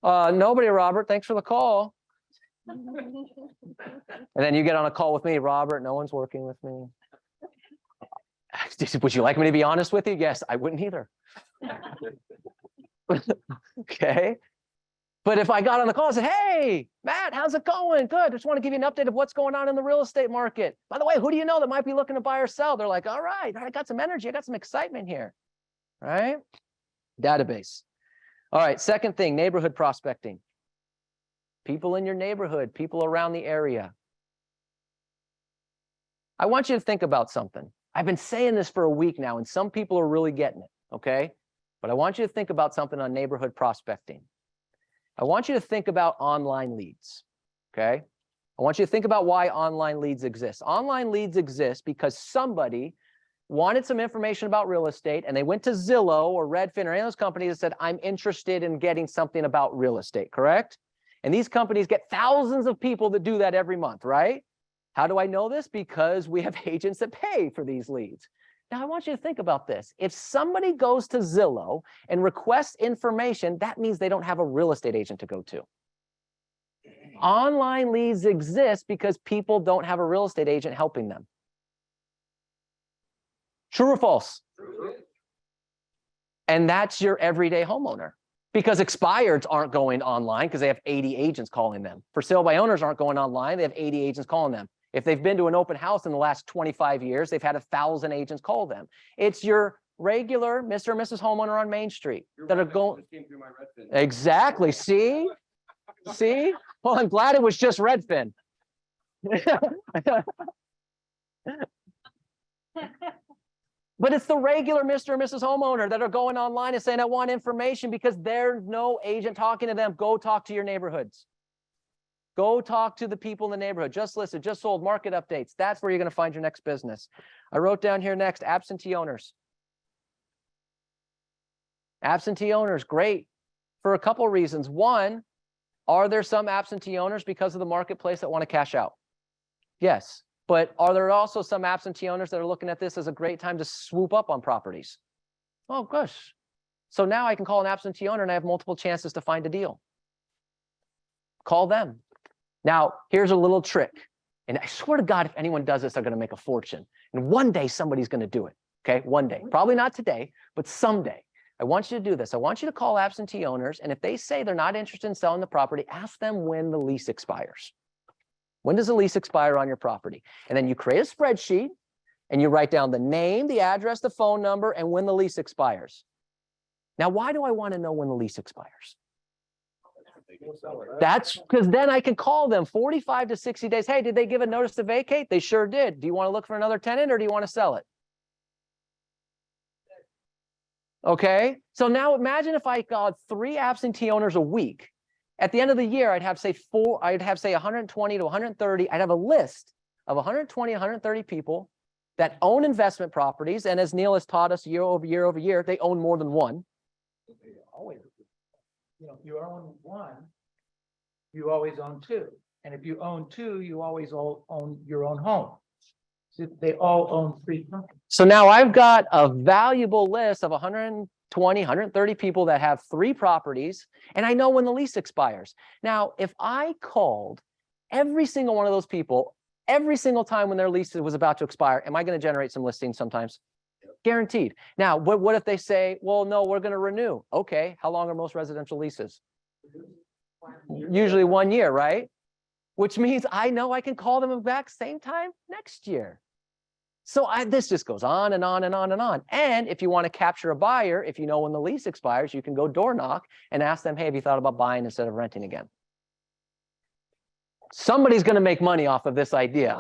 Nobody, Robert. Thanks for the call. And then you get on a call with me, Robert. No one's working with me. Would you like me to be honest with you? Yes, I wouldn't either. Okay. But if I got on the call and said, hey, Matt, how's it going? Good. Just want to give you an update of what's going on in the real estate market. By the way, who do you know that might be looking to buy or sell? They're like, all right, I got some energy. I got some excitement here. All right. Database. All right. Second thing, neighborhood prospecting. People in your neighborhood, people around the area. I want you to think about something. I've been saying this for a week now, and some people are really getting it. Okay. But I want you to think about something on neighborhood prospecting. I want you to think about online leads, okay? I want you to think about why online leads exist. Online leads exist because somebody wanted some information about real estate and they went to Zillow or Redfin or any of those companies and said, I'm interested in getting something about real estate, correct? And these companies get thousands of people that do that every month, right? How do I know this? Because we have agents that pay for these leads. Now, I want you to think about this. If somebody goes to Zillow and requests information, that means they don't have a real estate agent to go to. Online leads exist because people don't have a real estate agent helping them. True or false? True. And that's your everyday homeowner. Because expireds aren't going online because they have 80 agents calling them. For sale by owners aren't going online. They have 80 agents calling them. If they've been to an open house in the last 25 years, they've had 1,000 agents call them. It's your regular Mr. and Mrs. homeowner on Main Street that are going. Exactly. See? See? Well, I'm glad it was just Redfin. But it's the regular Mr. and Mrs. homeowner that are going online and saying, I want information because there's no agent talking to them. Go talk to your neighborhoods. Go talk to the people in the neighborhood. Just listen, just sold, market updates. That's where you're going to find your next business. I wrote down here next, absentee owners. Absentee owners, great for a couple reasons. One, Are there some absentee owners because of the marketplace that want to cash out? Yes. But are there also some absentee owners that are looking at this as a great time to swoop up on properties? Oh, gosh. So now I can call an absentee owner and I have multiple chances to find a deal. Call them. Now, here's a little trick. And I swear to God, if anyone does this, they're going to make a fortune. And one day somebody's going to do it. Okay, one day. Probably not today, but someday. I want you to do this. I want you to call absentee owners. And if they say they're not interested in selling the property, ask them when the lease expires. When does the lease expire on your property? And then you create a spreadsheet and you write down the name, the address, the phone number, and when the lease expires. Now, why do I want to know when the lease expires? That's because then I can call them 45 to 60 days. Hey, did they give a notice to vacate? They sure did. Do you want to look for another tenant or do you want to sell it? Okay, so now imagine if I got 3 absentee owners a week. At the end of the year, I'd have say 120 to 130. I'd have a list of 120, 130 people that own investment properties. And as Neil has taught us year over year over year, they own more than one. Always, if you own one, you always own 2. And if you own 2, you always own your own home. So they all own 3 properties. So now I've got a valuable list of 120, 130 people that have 3 properties, and I know when the lease expires. Now, if I called every single one of those people, every single time when their lease was about to expire, am I going to generate some listings sometimes? Guaranteed. Now, what if they say, well, no, we're going to renew? Okay, how long are most residential leases? Usually 1 year, right? Which means I know I can call them back same time next year. So this just goes on and on and on and on. And if you want to capture a buyer, if you know when the lease expires, you can go door knock and ask them, hey, have you thought about buying instead of renting again? Somebody's going to make money off of this idea.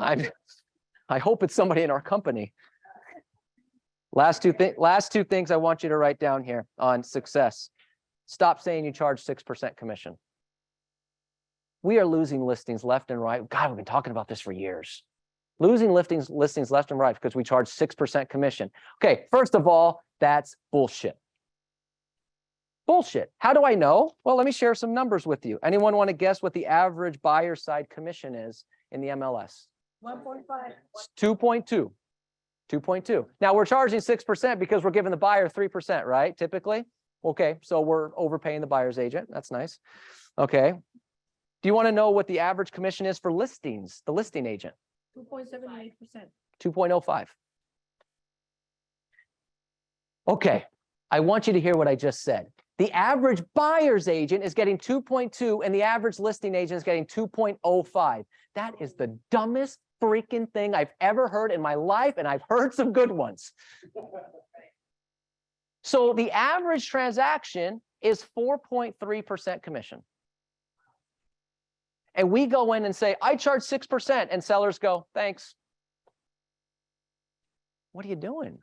I hope it's somebody in our company. Last two things I want you to write down here on success. Stop saying you charge 6% commission. We are losing listings left and right. God, we've been talking about this for years. Losing listings left and right because we charge 6% commission. Okay, first of all, that's bullshit. Bullshit. How do I know? Well, let me share some numbers with you. Anyone want to guess what the average buyer side commission is in the MLS? 1.5. 2.2. 2.2. Now we're charging 6% because we're giving the buyer 3%, right? Typically. Okay, so we're overpaying the buyer's agent. That's nice. Okay. Do you want to know what the average commission is for listings, the listing agent? 2.78%. 2.05. Okay, I want you to hear what I just said. The average buyer's agent is getting 2.2 and the average listing agent is getting 2.05. That is the dumbest freaking thing I've ever heard in my life, and I've heard some good ones. So the average transaction is 4.3% commission. And we go in and say, I charge 6%, and sellers go, thanks. What are you doing?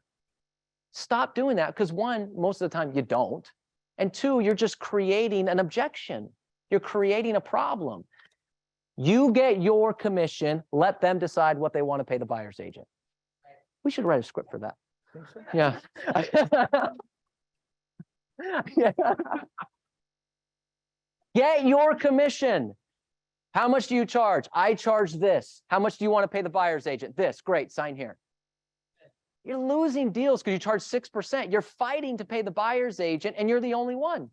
Stop doing that, because 1, most of the time you don't. And 2, you're just creating an objection. You're creating a problem. You get your commission, let them decide what they want to pay the buyer's agent. We should write a script for that. Yeah. Get your commission. How much do you charge? I charge this. How much do you want to pay the buyer's agent? This. Great. Sign here. You're losing deals because you charge 6%. You're fighting to pay the buyer's agent, and you're the only one.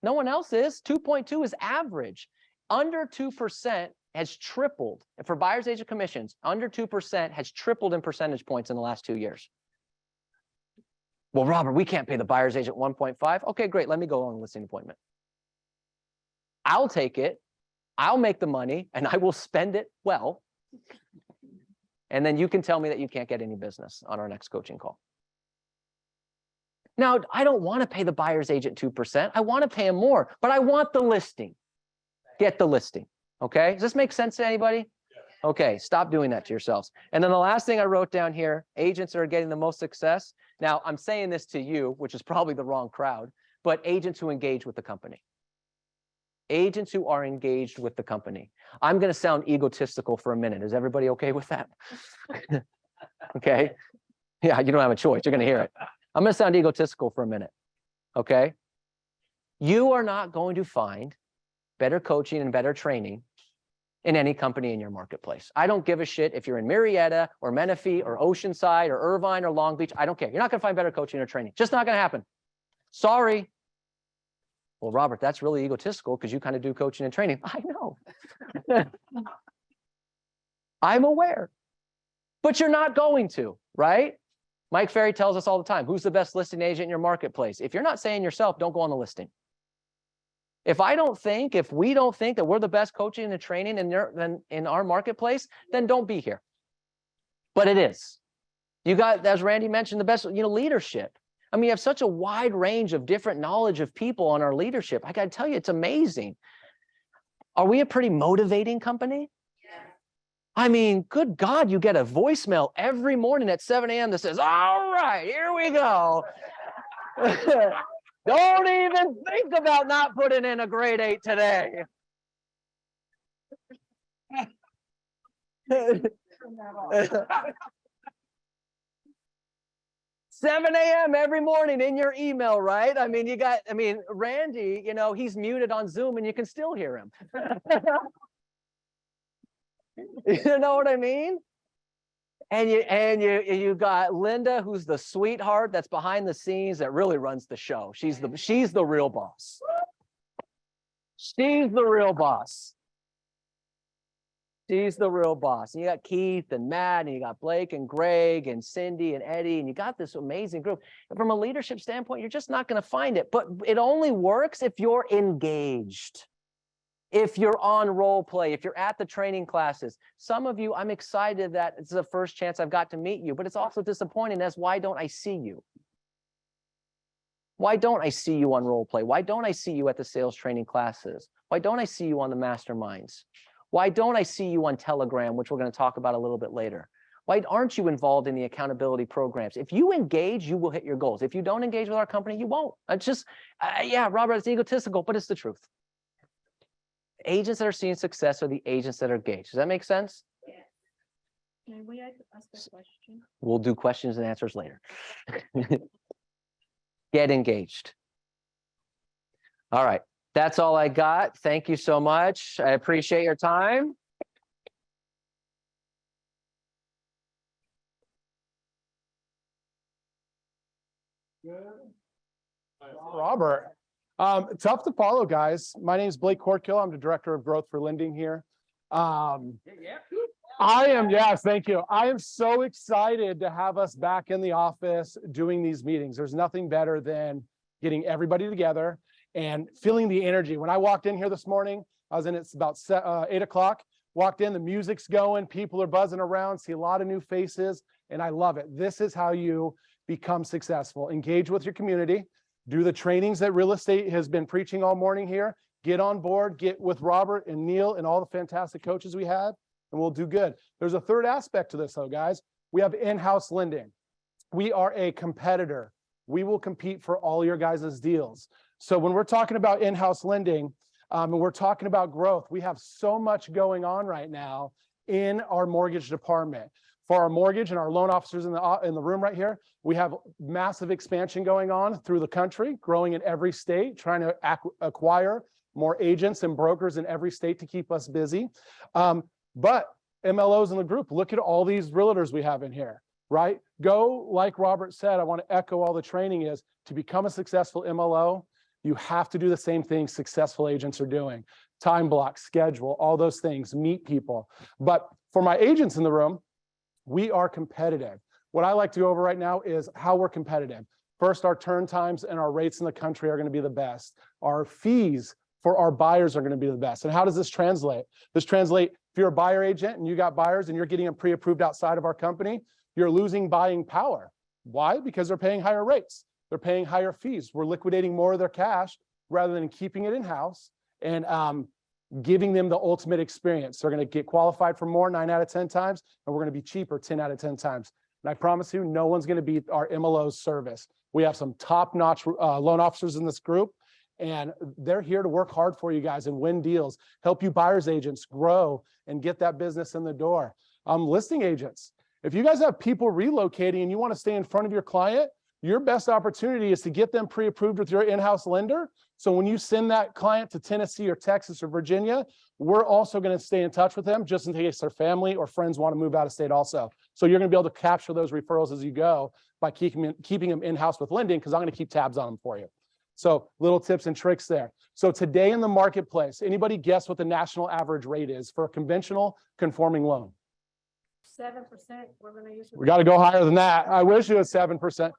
No one else is. 2.2 is average. Under 2% has tripled. And for buyer's agent commissions, under 2% has tripled in percentage points in the last 2 years. Well, Robert, we can't pay the buyer's agent 1.5. Okay, great. Let me go on a listing appointment. I'll take it. I'll make the money, and I will spend it well. And then you can tell me that you can't get any business on our next coaching call. Now, I don't want to pay the buyer's agent 2%. I want to pay him more, but I want the listing. Get the listing. Okay? Does this make sense to anybody? Okay, stop doing that to yourselves. And then the last thing I wrote down here, agents that are getting the most success. Now, I'm saying this to you, which is probably the wrong crowd, but agents who engage with the company. Agents who are engaged with the company. I'm going to sound egotistical for a minute. Is everybody okay with that? Okay. Yeah, you don't have a choice. You're going to hear it. I'm going to sound egotistical for a minute. Okay. You are not going to find better coaching and better training in any company in your marketplace. I don't give a shit if you're in Murrieta or Menifee or Oceanside or Irvine or Long Beach. I don't care. You're not going to find better coaching or training. Just not going to happen. Sorry. Well, Robert, that's really egotistical because you kind of do coaching and training. I know. I'm aware. But you're not going to, right? Mike Ferry tells us all the time, who's the best listing agent in your marketplace? If you're not saying yourself, don't go on the listing. If we don't think that we're the best coaching and training in our marketplace, then don't be here. But it is. You got, as Randy mentioned, the best, leadership. I mean, you have such a wide range of different knowledge of people on our leadership. I got to tell you, it's amazing. Are we a pretty motivating company? I mean, good God, you get a voicemail every morning at 7 a.m. that says, all right, here we go. Don't even think about not putting in a grade 8 today. 7 a.m. every morning in your email, right? I mean, Randy, he's muted on Zoom and you can still hear him. You know what I mean? And you got Linda, who's the sweetheart that's behind the scenes that really runs the show. She's the real boss. She's the real boss. She's the real boss. And you got Keith and Matt, and you got Blake and Greg and Cindy and Eddie, and you got this amazing group. And from a leadership standpoint, you're just not going to find it. But it only works if you're engaged. If you're on role play, if you're at the training classes. Some of you, I'm excited that it's the first chance I've got to meet you, but it's also disappointing as why don't I see you? Why don't I see you on role play? Why don't I see you at the sales training classes? Why don't I see you on the masterminds? Why don't I see you on Telegram, which we're going to talk about a little bit later? Why aren't you involved in the accountability programs? If you engage, you will hit your goals. If you don't engage with our company, you won't. It's just, yeah, Robert, it's egotistical, but it's the truth. Agents that are seeing success are the agents that are engaged. Does that make sense? Yeah. Can we ask a question? We'll do questions and answers later. Get engaged. All right. That's all I got. Thank you so much. I appreciate your time. Robert. Tough to follow, guys. My name is Blake Corkill. I'm the Director of Growth for Lending here. Yes, thank you. I am so excited to have us back in the office doing these meetings. There's nothing better than getting everybody together and feeling the energy. When I walked in here this morning, it's about 8 o'clock, walked in, the music's going, people are buzzing around, see a lot of new faces, and I love it. This is how you become successful. Engage with your community. Do the trainings that real estate has been preaching all morning here. Get on board, get with Robert and Neil and all the fantastic coaches we have, and we'll do good. There's a third aspect to this though, guys. We have in-house lending. We are a competitor. We will compete for all your guys' deals. So when we're talking about in-house lending and we're talking about growth, we have so much going on right now in our mortgage department. For our mortgage and our loan officers in the room right here, we have massive expansion going on through the country, growing in every state, trying to acquire more agents and brokers in every state to keep us busy. But MLOs in the group, look at all these realtors we have in here, right? Go, like Robert said, I want to echo all the training is to become a successful MLO, you have to do the same things successful agents are doing. Time block, schedule, all those things, meet people. But for my agents in the room, we are competitive. What I like to go over right now is how we're competitive. First, our turn times and our rates in the country are going to be the best. Our fees for our buyers are going to be the best. And how does this translate? This translate, if you're a buyer agent and you got buyers and you're getting them pre-approved outside of our company, you're losing buying power. Why? Because they're paying higher rates. They're paying higher fees. We're liquidating more of their cash rather than keeping it in-house and giving them the ultimate experience. They're going to get qualified for more 9 out of 10 times, and we're going to be cheaper 10 out of 10 times. And I promise you, no one's going to beat our MLO's service. We have some top-notch loan officers in this group, and they're here to work hard for you guys and win deals, help you buyers agents grow and get that business in the door. Listing agents, if you guys have people relocating and you want to stay in front of your client, your best opportunity is to get them pre-approved with your in-house lender. So when you send that client to Tennessee or Texas or Virginia, we're also going to stay in touch with them just in case their family or friends want to move out of state also. So you're going to be able to capture those referrals as you go by keeping them in-house with lending, because I'm going to keep tabs on them for you. So little tips and tricks there. So today in the marketplace, anybody guess what the national average rate is for a conventional conforming loan? 7%, we're gonna use. We got to go higher than that. I wish it was 7%.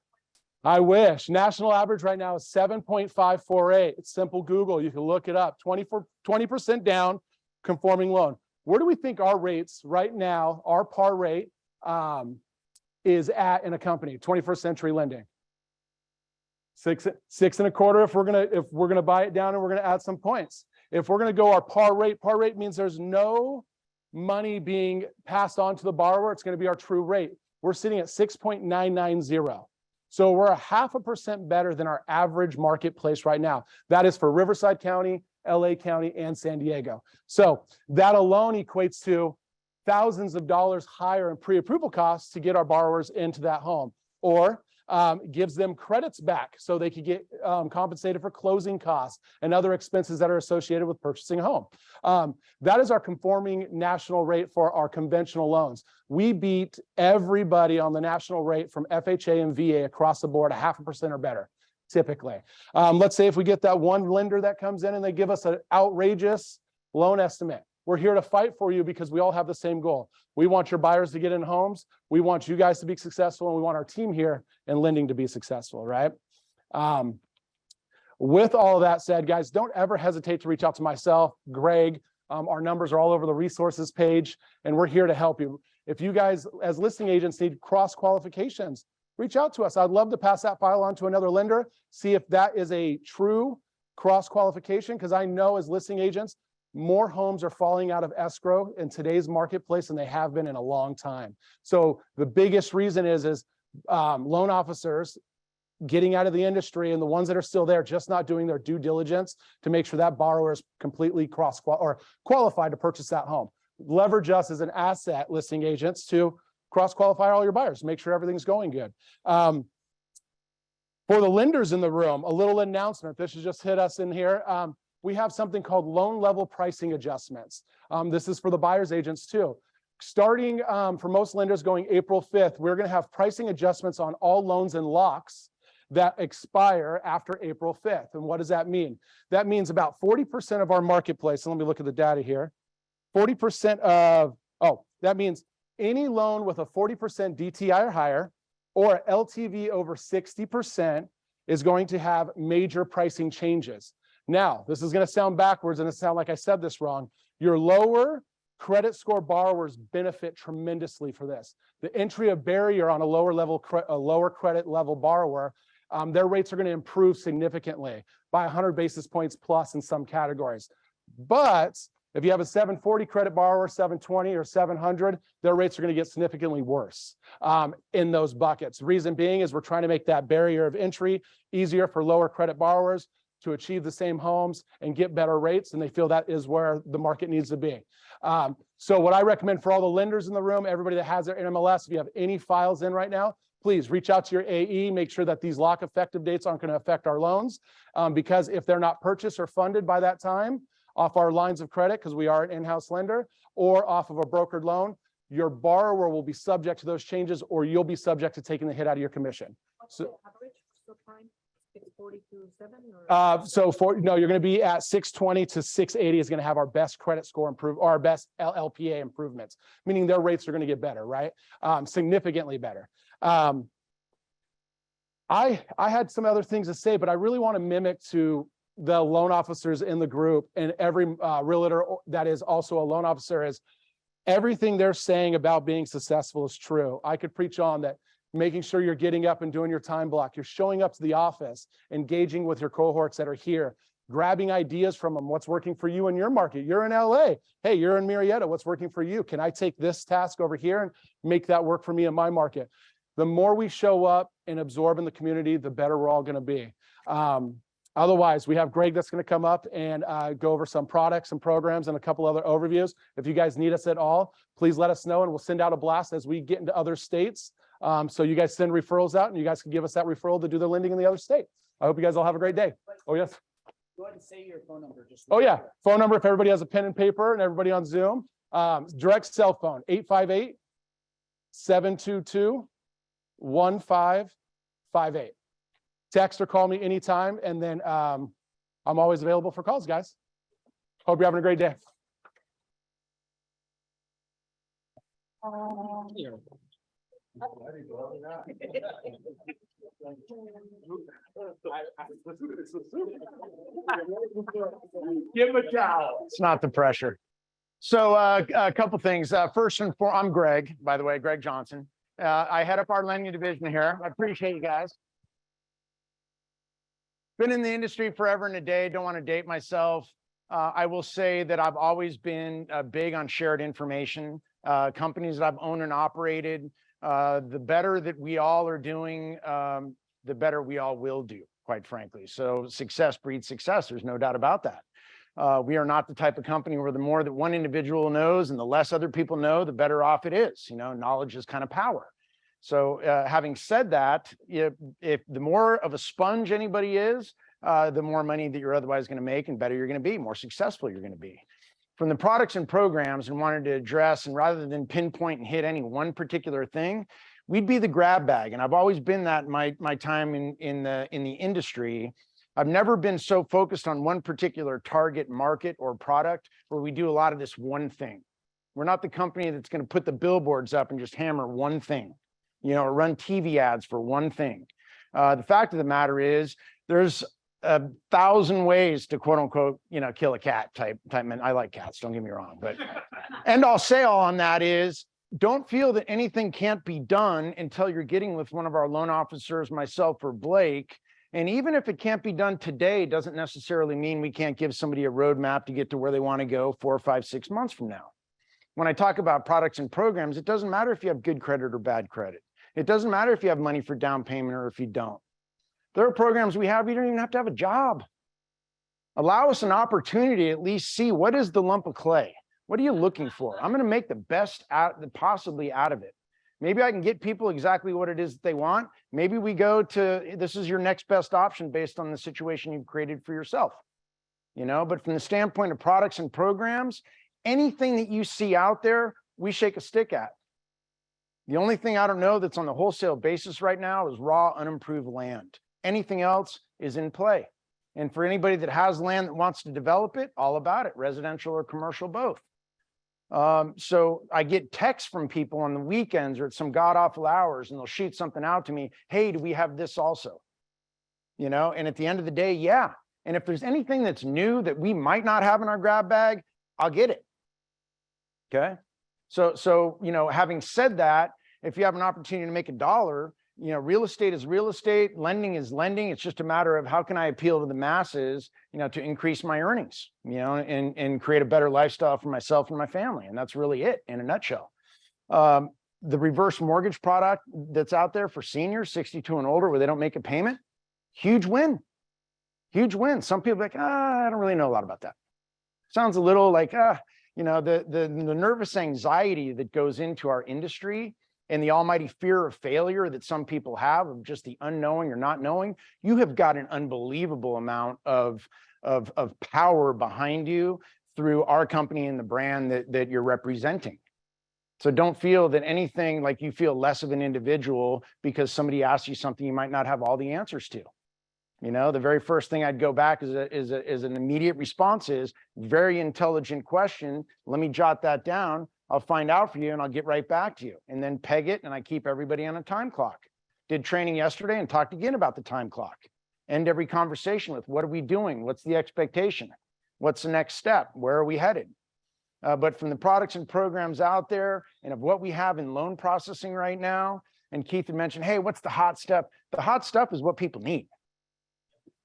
I wish. National average right now is 7.548. It's simple Google. You can look it up. 20% down, conforming loan. Where do we think our rates right now, our par rate is at in a company, 21st century lending? 6.25 if we're gonna buy it down and we're gonna add some points. If we're gonna go our par rate means there's no money being passed on to the borrower. It's going to be our true rate. We're sitting at 6.990. So we're a 0.5% better than our average marketplace right now. That is for Riverside County, LA County, and San Diego. So that alone equates to thousands of dollars higher in pre-approval costs to get our borrowers into that home, or gives them credits back so they could get compensated for closing costs and other expenses that are associated with purchasing a home. That is our conforming national rate for our conventional loans. We beat everybody on the national rate from FHA and VA across the board, 0.5% or better, typically. Let's say if we get that one lender that comes in and they give us an outrageous loan estimate. We're here to fight for you because we all have the same goal. We want your buyers to get in homes. We want you guys to be successful, and we want our team here in lending to be successful, right? With all of that said, guys, don't ever hesitate to reach out to myself, Greg. Our numbers are all over the resources page, and we're here to help you. If you guys, as listing agents, need cross qualifications, reach out to us. I'd love to pass that file on to another lender, see if that is a true cross qualification, because I know as listing agents, more homes are falling out of escrow in today's marketplace than they have been in a long time. So the biggest reason is loan officers getting out of the industry, and the ones that are still there just not doing their due diligence to make sure that borrower is completely qualified to purchase that home. Leverage us as an asset, listing agents, to cross qualify all your buyers, make sure everything's going good. For the lenders in the room, a little announcement. This has just hit us in here. We have something called loan level pricing adjustments. This is for the buyer's agents too. Starting for most lenders going April 5th, we're going to have pricing adjustments on all loans and locks that expire after April 5th. And what does that mean? That means about 40% of our marketplace, and let me look at the data here. 40% of, that means any loan with a 40% DTI or higher, or LTV over 60% is going to have major pricing changes. Now, this is going to sound backwards and it sound like I said this wrong. Your lower credit score borrowers benefit tremendously for this. The entry of barrier on a lower credit level borrower, their rates are going to improve significantly by 100 basis points plus in some categories. But if you have a 740 credit borrower, 720 or 700, their rates are going to get significantly worse in those buckets. Reason being is we're trying to make that barrier of entry easier for lower credit borrowers to achieve the same homes and get better rates, and they feel that is where the market needs to be. So what I recommend for all the lenders in the room, everybody that has their NMLS, if you have any files in right now, please reach out to your AE, make sure that these lock effective dates aren't going to affect our loans, because if they're not purchased or funded by that time off our lines of credit, because we are an in-house lender, or off of a brokered loan, your borrower will be subject to those changes, or you'll be subject to taking the hit out of your commission. What's the average for time? 640 to 7? Or No, you're going to be at 620 to 680 is going to have our best credit score improve, or our best LLPA improvements, meaning their rates are going to get better, right? Significantly better. I had some other things to say, but I really want to mimic to the loan officers in the group, and every realtor that is also a loan officer, is everything they're saying about being successful is true. I could preach on that. Making sure you're getting up and doing your time block. You're showing up to the office, engaging with your cohorts that are here, grabbing ideas from them. What's working for you in your market? You're in LA. Hey, you're in Murrieta. What's working for you? Can I take this task over here and make that work for me in my market? The more we show up and absorb in the community, the better we're all going to be. Otherwise, we have Greg that's going to come up and go over some products and programs and a couple other overviews. If you guys need us at all, please let us know, and we'll send out a blast as we get into other states. So you guys send referrals out and you guys can give us that referral to do the lending in the other state. I hope you guys all have a great day. Oh, yes. Go ahead and say your phone number. Just Oh, yeah. Phone number, if everybody has a pen and paper and everybody on Zoom, direct cell phone, 858-722-1558. Text or call me anytime. And then I'm always available for calls, guys. Hope you're having a great day. Give him a towel. It's not the pressure. So a couple things. First and foremost, I'm Greg, by the way, Greg Johnson. I head up our lending division here. I appreciate you guys. Been in the industry forever and a day. Don't want to date myself. I will say that I've always been big on shared information. Companies that I've owned and operated, the better that we all are doing, the better we all will do, quite frankly. So success breeds success. There's no doubt about that. We are not the type of company where the more that one individual knows and the less other people know, the better off it is. You know, knowledge is kind of power. So having said that, if the more of a sponge anybody is, the more money that you're otherwise going to make and better you're going to be, more successful you're going to be. From the products and programs, and wanted to address, and rather than pinpoint and hit any one particular thing, we'd be the grab bag. And I've always been that my time in the industry. I've never been so focused on one particular target market or product where we do a lot of this one thing. We're not the company that's going to put the billboards up and just hammer one thing, you know, or run TV ads for one thing. The fact of the matter is there's 1,000 ways to quote unquote, you know, kill a cat type. I like cats, don't get me wrong, but, and I'll say all on that is, don't feel that anything can't be done until you're getting with one of our loan officers, myself or Blake. And even if it can't be done today, doesn't necessarily mean we can't give somebody a roadmap to get to where they want to go 4, 5, 6 months from now. When I talk about products and programs, it doesn't matter if you have good credit or bad credit. It doesn't matter if you have money for down payment or if you don't. There are programs we have, you don't even have to have a job. Allow us an opportunity to at least see what is the lump of clay. What are you looking for? I'm going to make the best possibly out of it. Maybe I can get people exactly what it is that they want. Maybe we go to, this is your next best option based on the situation you've created for yourself. You know, but from the standpoint of products and programs, anything that you see out there, we shake a stick at. The only thing I don't know that's on the wholesale basis right now is raw, unimproved land. Anything else is in play. And for anybody that has land that wants to develop it, all about it, residential or commercial, both. So I get texts from people on the weekends or at some god awful hours, and they'll shoot something out to me. Hey, do we have this also? You know, and at the end of the day, yeah. And if there's anything that's new that we might not have in our grab bag, I'll get it. Okay. So, you know, having said that, if you have an opportunity to make $1, you know, real estate is real estate, lending is lending. It's just a matter of how can I appeal to the masses, you know, to increase my earnings, you know, and create a better lifestyle for myself and my family. And that's really it in a nutshell. The reverse mortgage product that's out there for seniors 62 and older where they don't make a payment, huge win. Huge win. Some people are like, I don't really know a lot about that. Sounds a little like, you know, the nervous anxiety that goes into our industry and the almighty fear of failure that some people have of just the unknowing or not knowing. You have got an unbelievable amount of power behind you through our company and the brand that you're representing. So don't feel that anything like you feel less of an individual because somebody asks you something you might not have all the answers to. You know, the very first thing I'd go back is an immediate response is very intelligent question. Let me jot that down. I'll find out for you and I'll get right back to you, and then peg it. And I keep everybody on a time clock. Did training yesterday and talked again about the time clock. End every conversation with what are we doing? What's the expectation? What's the next step? Where are we headed? But from the products and programs out there and of what we have in loan processing right now, and Keith had mentioned, hey, what's the hot stuff? The hot stuff is what people need.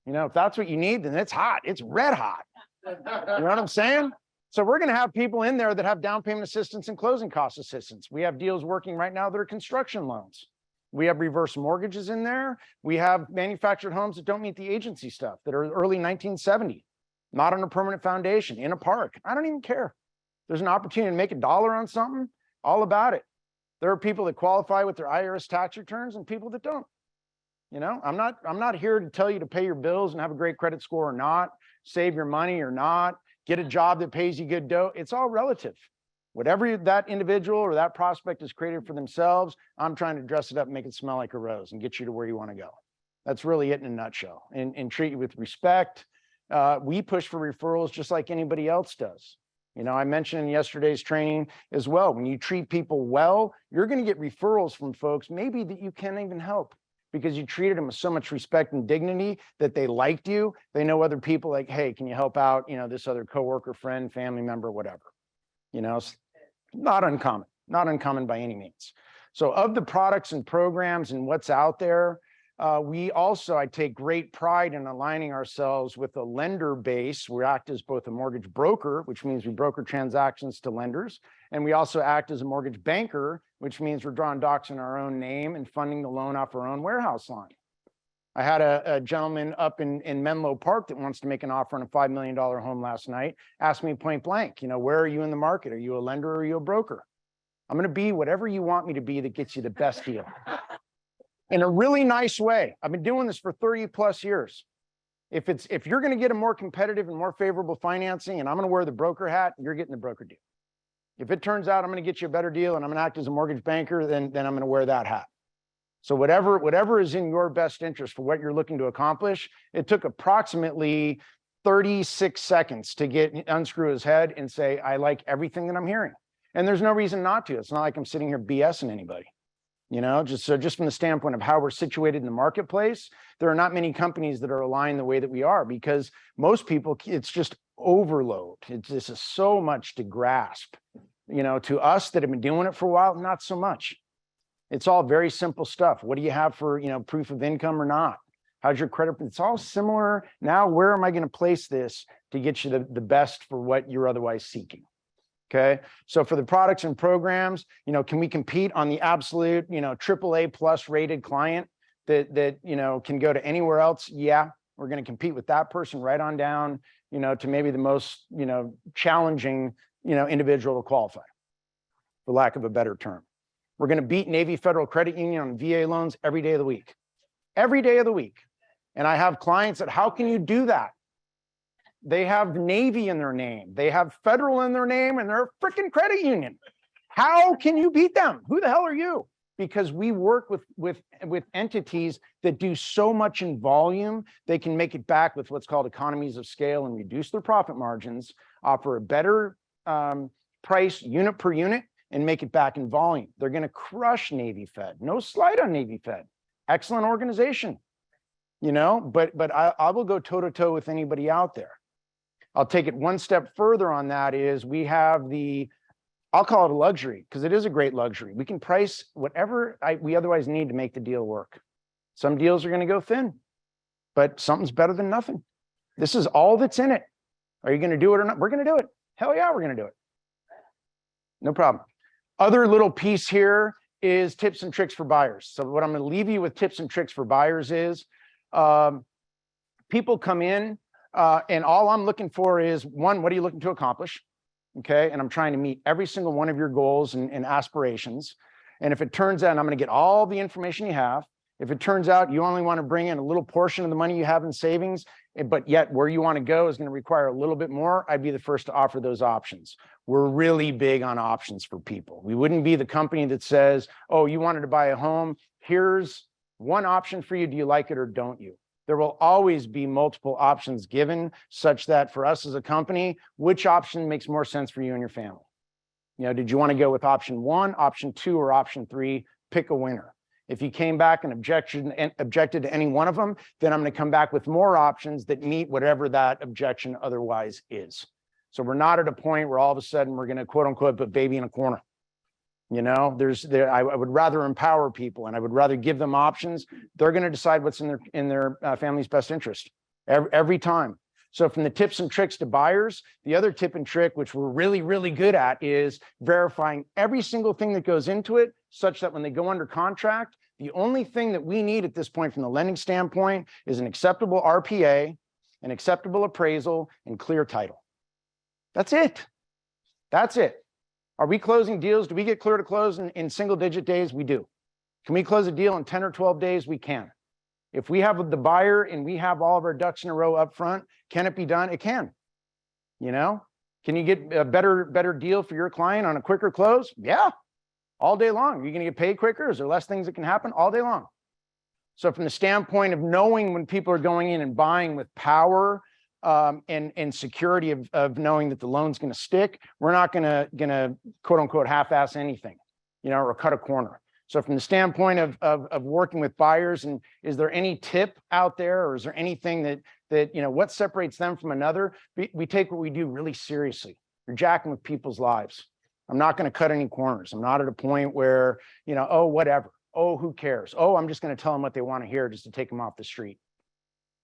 You know, if that's what you need, then it's hot. It's red hot. You know what I'm saying? So we're going to have people in there that have down payment assistance and closing cost assistance. We have deals working right now that are construction loans. We have reverse mortgages in there. We have manufactured homes that don't meet the agency stuff that are early 1970, not on a permanent foundation, in a park. I don't even care. There's an opportunity to make $1 on something, all about it. There are people that qualify with their IRS tax returns and people that don't. You know, I'm not here to tell you to pay your bills and have a great credit score or not, save your money or not, get a job that pays you good dough. It's all relative. Whatever that individual or that prospect has created for themselves, I'm trying to dress it up and make it smell like a rose and get you to where you want to go. That's really it in a nutshell. And treat you with respect. We push for referrals just like anybody else does. You know, I mentioned in yesterday's training as well, when you treat people well, you're going to get referrals from folks maybe that you can't even help because you treated them with so much respect and dignity that they liked you. They know other people like, hey, can you help out, you know, this other coworker, friend, family member, whatever. You know, it's not uncommon by any means. So of the products and programs and what's out there, I take great pride in aligning ourselves with a lender base. We act as both a mortgage broker, which means we broker transactions to lenders. And we also act as a mortgage banker, which means we're drawing docs in our own name and funding the loan off our own warehouse line. I had a gentleman up in Menlo Park that wants to make an offer on a $5 million home last night, asked me point blank, you know, where are you in the market? Are you a lender or are you a broker? I'm going to be whatever you want me to be that gets you the best deal. In a really nice way. I've been doing this for 30 plus years. If you're going to get a more competitive and more favorable financing and I'm going to wear the broker hat, you're getting the broker deal. If it turns out I'm going to get you a better deal and I'm going to act as a mortgage banker, then I'm going to wear that hat. So whatever is in your best interest for what you're looking to accomplish, it took approximately 36 seconds to unscrew his head and say, I like everything that I'm hearing. And there's no reason not to. It's not like I'm sitting here BSing anybody. You know, just from the standpoint of how we're situated in the marketplace, there are not many companies that are aligned the way that we are because most people, it's just overload. This is so much to grasp. You know, to us that have been doing it for a while, not so much. It's all very simple stuff. What do you have for, you know, proof of income or not? How's your credit? It's all similar. Now, where am I going to place this to get you the best for what you're otherwise seeking? Okay. So for the products and programs, you know, can we compete on the absolute, you know, AAA plus rated client that, you know, can go to anywhere else? Yeah, we're going to compete with that person right on down, you know, to maybe the most, you know, challenging, you know, individual to qualify, for lack of a better term. We're going to beat Navy Federal Credit Union on VA loans every day of the week. Every day of the week. And I have clients that, how can you do that? They have Navy in their name. They have Federal in their name and they're a freaking credit union. How can you beat them? Who the hell are you? Because we work with entities that do so much in volume, they can make it back with what's called economies of scale and reduce their profit margins, offer a better price unit per unit, and make it back in volume. They're going to crush Navy Fed. No slight on Navy Fed. Excellent organization, you know, but I will go toe to toe with anybody out there. I'll take it one step further on that is we have I'll call it a luxury because it is a great luxury. We can price whatever we otherwise need to make the deal work. Some deals are going to go thin, but something's better than nothing. This is all that's in it. Are you going to do it or not? We're going to do it. Hell yeah, we're going to do it. No problem. Other little piece here is tips and tricks for buyers. So what I'm going to leave you with tips and tricks for buyers is people come in and all I'm looking for is one, what are you looking to accomplish? Okay. And I'm trying to meet every single one of your goals and aspirations. And if it turns out, and I'm going to get all the information you have. If it turns out you only want to bring in a little portion of the money you have in savings, but yet where you want to go is going to require a little bit more, I'd be the first to offer those options. We're really big on options for people. We wouldn't be the company that says, oh, you wanted to buy a home. Here's one option for you. Do you like it or don't you? There will always be multiple options given such that for us as a company, which option makes more sense for you and your family? You know, did you want to go with option 1, option 2, or option 3? Pick a winner. If you came back and objected to any one of them, then I'm going to come back with more options that meet whatever that objection otherwise is. So we're not at a point where all of a sudden we're going to quote unquote put baby in a corner. You know, I would rather empower people and I would rather give them options. They're going to decide what's in their family's best interest every time. So from the tips and tricks to buyers, the other tip and trick, which we're really, really good at, is verifying every single thing that goes into it, such that when they go under contract, the only thing that we need at this point from the lending standpoint is an acceptable RPA, an acceptable appraisal, and clear title. That's it. That's it. Are we closing deals? Do we get clear to close in single digit days? We do. Can we close a deal in 10 or 12 days? We can. If we have the buyer and we have all of our ducks in a row up front, can it be done? It can. You know, can you get a better deal for your client on a quicker close? Yeah, all day long. You're going to get paid quicker. Is there less things that can happen? All day long. So from the standpoint of knowing when people are going in and buying with power and security of knowing that the loan's going to stick, we're not going to quote unquote half-ass anything, you know, or cut a corner. So from the standpoint of working with buyers, and is there any tip out there, or is there anything that you know, what separates them from another? We take what we do really seriously. You're jacking with people's lives. I'm not going to cut any corners. I'm not at a point where, you know, oh, whatever. Oh, who cares? Oh, I'm just going to tell them what they want to hear just to take them off the street.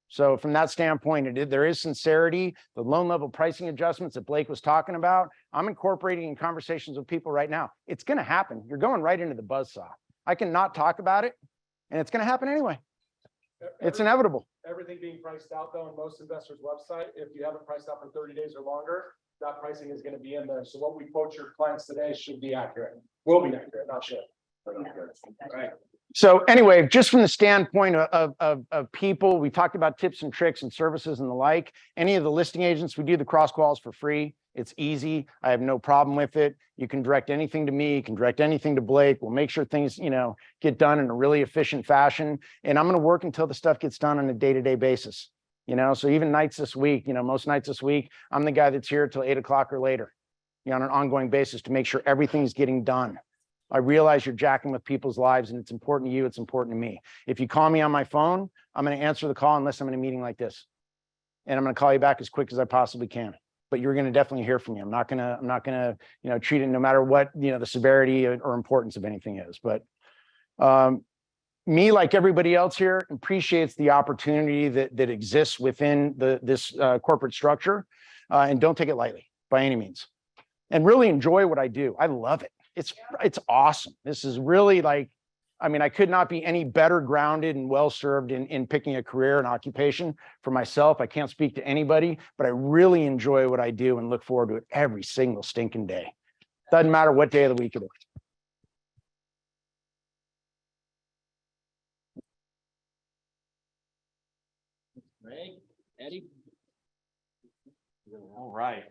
So from that standpoint, there is sincerity. The loan level pricing adjustments that Blake was talking about, I'm incorporating in conversations with people right now. It's going to happen. You're going right into the buzzsaw. I can not talk about it, and it's going to happen anyway. It's inevitable. Everything being priced out though on most investors' website, if you haven't priced out for 30 days or longer, that pricing is going to be in there. So what we quote your clients today should be accurate. Will be accurate, not should. Right. So anyway, just from the standpoint of people, we talked about tips and tricks and services and the like. Any of the listing agents, we do the cross quals for free. It's easy. I have no problem with it. You can direct anything to me. You can direct anything to Blake. We'll make sure things, you know, get done in a really efficient fashion. And I'm going to work until the stuff gets done on a day-to-day basis. You know, so even nights this week, you know, most nights this week, I'm the guy that's here till 8 o'clock or later, you know, on an ongoing basis to make sure everything's getting done. I realize you're jacking with people's lives, and it's important to you. It's important to me. If you call me on my phone, I'm going to answer the call unless I'm in a meeting like this, and I'm going to call you back as quick as I possibly can. But you're going to definitely hear from me. I'm not going to, you know, treat it no matter what, you know, the severity or importance of anything is. But me, like everybody else here, appreciates the opportunity that exists within this corporate structure, and don't take it lightly by any means. And really enjoy what I do. I love it. It's awesome. This is really like, I mean, I could not be any better grounded and well-served in picking a career and occupation for myself. I can't speak to anybody, but I really enjoy what I do and look forward to it every single stinking day. Doesn't matter what day of the week it is. Right, Eddie. All right.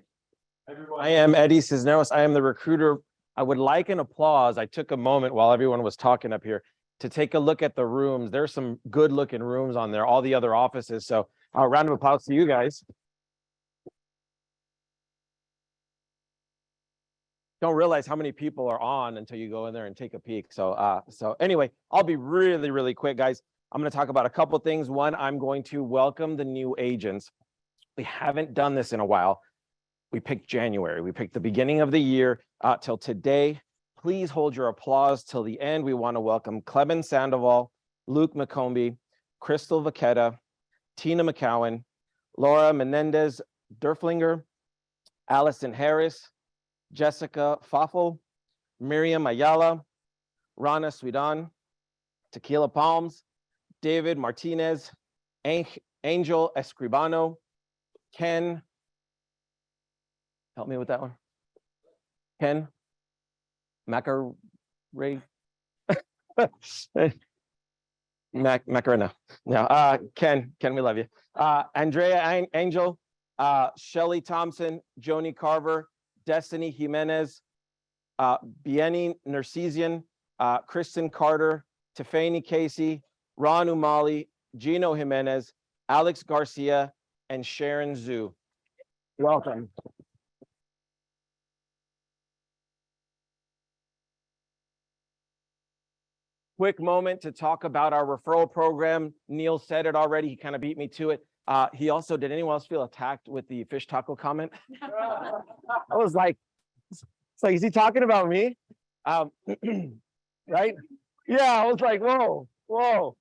I am Eddie Cisneros. I am the recruiter. I would like an applause. I took a moment while everyone was talking up here to take a look at the rooms. There's some good looking rooms on there, all the other offices. So a round of applause to you guys. Don't realize how many people are on until you go in there and take a peek. So anyway, I'll be really, really quick, guys. I'm going to talk about a couple things. One, I'm going to welcome the new agents. We haven't done this in a while. We picked January. We picked the beginning of the year till today. Please hold your applause till the end. We want to welcome Clement Sandoval, Luke McCombie, Crystal Vaqueta, Tina McCowan, Laura Menendez Derflinger, Allison Harris, Jessica Foffel, Miriam Ayala, Rana Swedan, Tequila Palms, David Martinez, Angel Escribano, Ken, help me with that one. Ken Macarena. Macarena. No, Ken, we love you. Andrea Angel, Shelly Thompson, Joni Carver, Destiny Jimenez, Bieni Nersesian, Kristen Carter, Tiffany Casey, Ron Umali, Gino Jimenez, Alex Garcia, and Sharon Zhu. Welcome. Quick moment to talk about our referral program. Neil said it already. He kind of beat me to it. He also, did anyone else feel attacked with the fish taco comment? I was like, it's like, is he talking about me? Right? Yeah, I was like, whoa.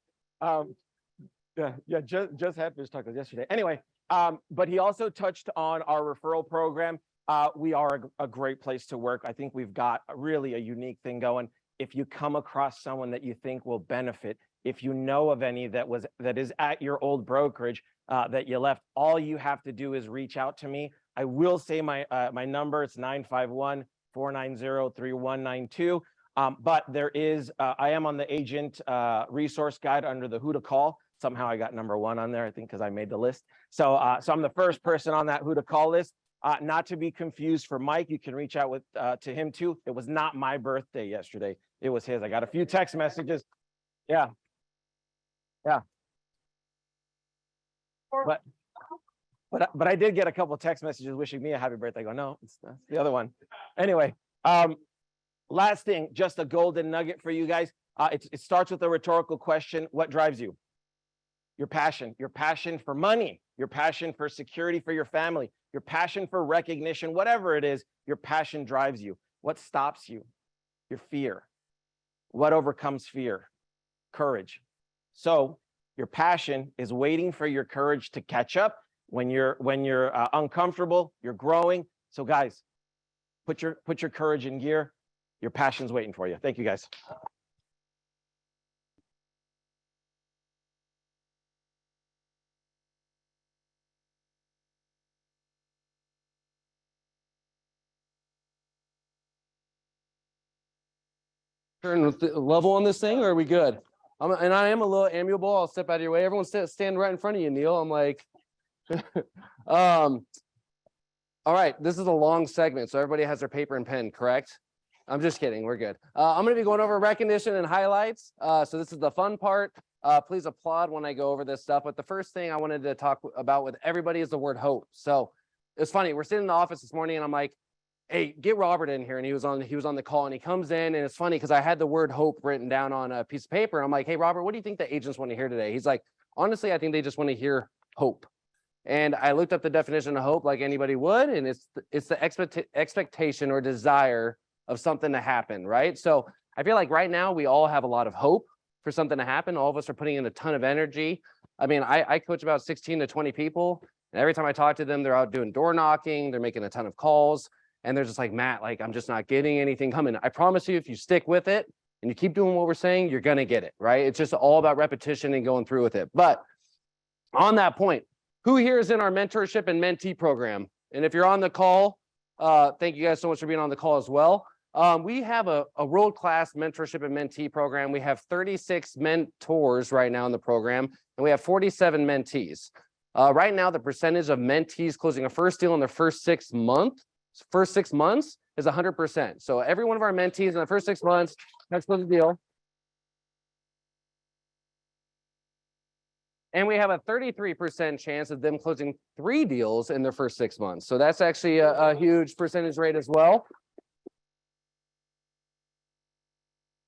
Yeah, just had fish tacos yesterday. Anyway, but he also touched on our referral program. We are a great place to work. I think we've got really a unique thing going. If you come across someone that you think will benefit, if you know of any that is at your old brokerage that you left, all you have to do is reach out to me. I will say my number, it's 490-3192. But there is, I am on the agent resource guide under the who to call. Somehow I got number 1 on there, I think, because I made the list. So I'm the first person on that who to call list. Not to be confused for Mike, you can reach out with to him too. It was not my birthday yesterday. It was his. I got a few text messages. Yeah. Yeah. But I did get a couple of text messages wishing me a happy birthday. I go, no, that's the other one. Anyway, last thing, just a golden nugget for you guys. It starts with a rhetorical question. What drives you? Your passion for money, your passion for security for your family, your passion for recognition, whatever it is, your passion drives you. What stops you? Your fear. What overcomes fear? Courage. So your passion is waiting for your courage to catch up. When you're uncomfortable, you're growing. So guys, put your courage in gear. Your passion's waiting for you. Thank you, guys. Turn the level on this thing, or are we good? And I am a little amiable. I'll step out of your way. Everyone stand right in front of you, Neil. I'm like, all right, this is a long segment, so everybody has their paper and pen, correct? I'm just kidding. We're good. I'm going to be going over recognition and highlights. So this is the fun part. Please applaud when I go over this stuff. But the first thing I wanted to talk about with everybody is the word hope. So it's funny. We're sitting in the office this morning, and I'm like, hey, get Robert in here. And he was on the call, and he comes in, and it's funny because I had the word hope written down on a piece of paper. And I'm like, hey, Robert, what do you think the agents want to hear today? He's like, honestly, I think they just want to hear hope. And I looked up the definition of hope like anybody would, and it's the expectation or desire of something to happen, right? So I feel like right now we all have a lot of hope for something to happen. All of us are putting in a ton of energy. I mean, I coach about 16 to 20 people, and every time I talk to them, they're out doing door knocking, they're making a ton of calls, and they're just like, Matt, like, I'm just not getting anything coming. I promise you, if you stick with it and you keep doing what we're saying, you're gonna get it, right? It's just all about repetition and going through with it. But on that point, who here is in our mentorship and mentee program? And if you're on the call, thank you guys so much for being on the call as well. We have a world-class mentorship and mentee program. We have 36 mentors right now in the program, and we have 47 mentees. Right now, the percentage of mentees closing a first deal in their first 6 months is 100%. So every one of our mentees in the first 6 months has closed a deal. And we have a 33% chance of them closing 3 deals in their first 6 months. So that's actually a huge percentage rate as well.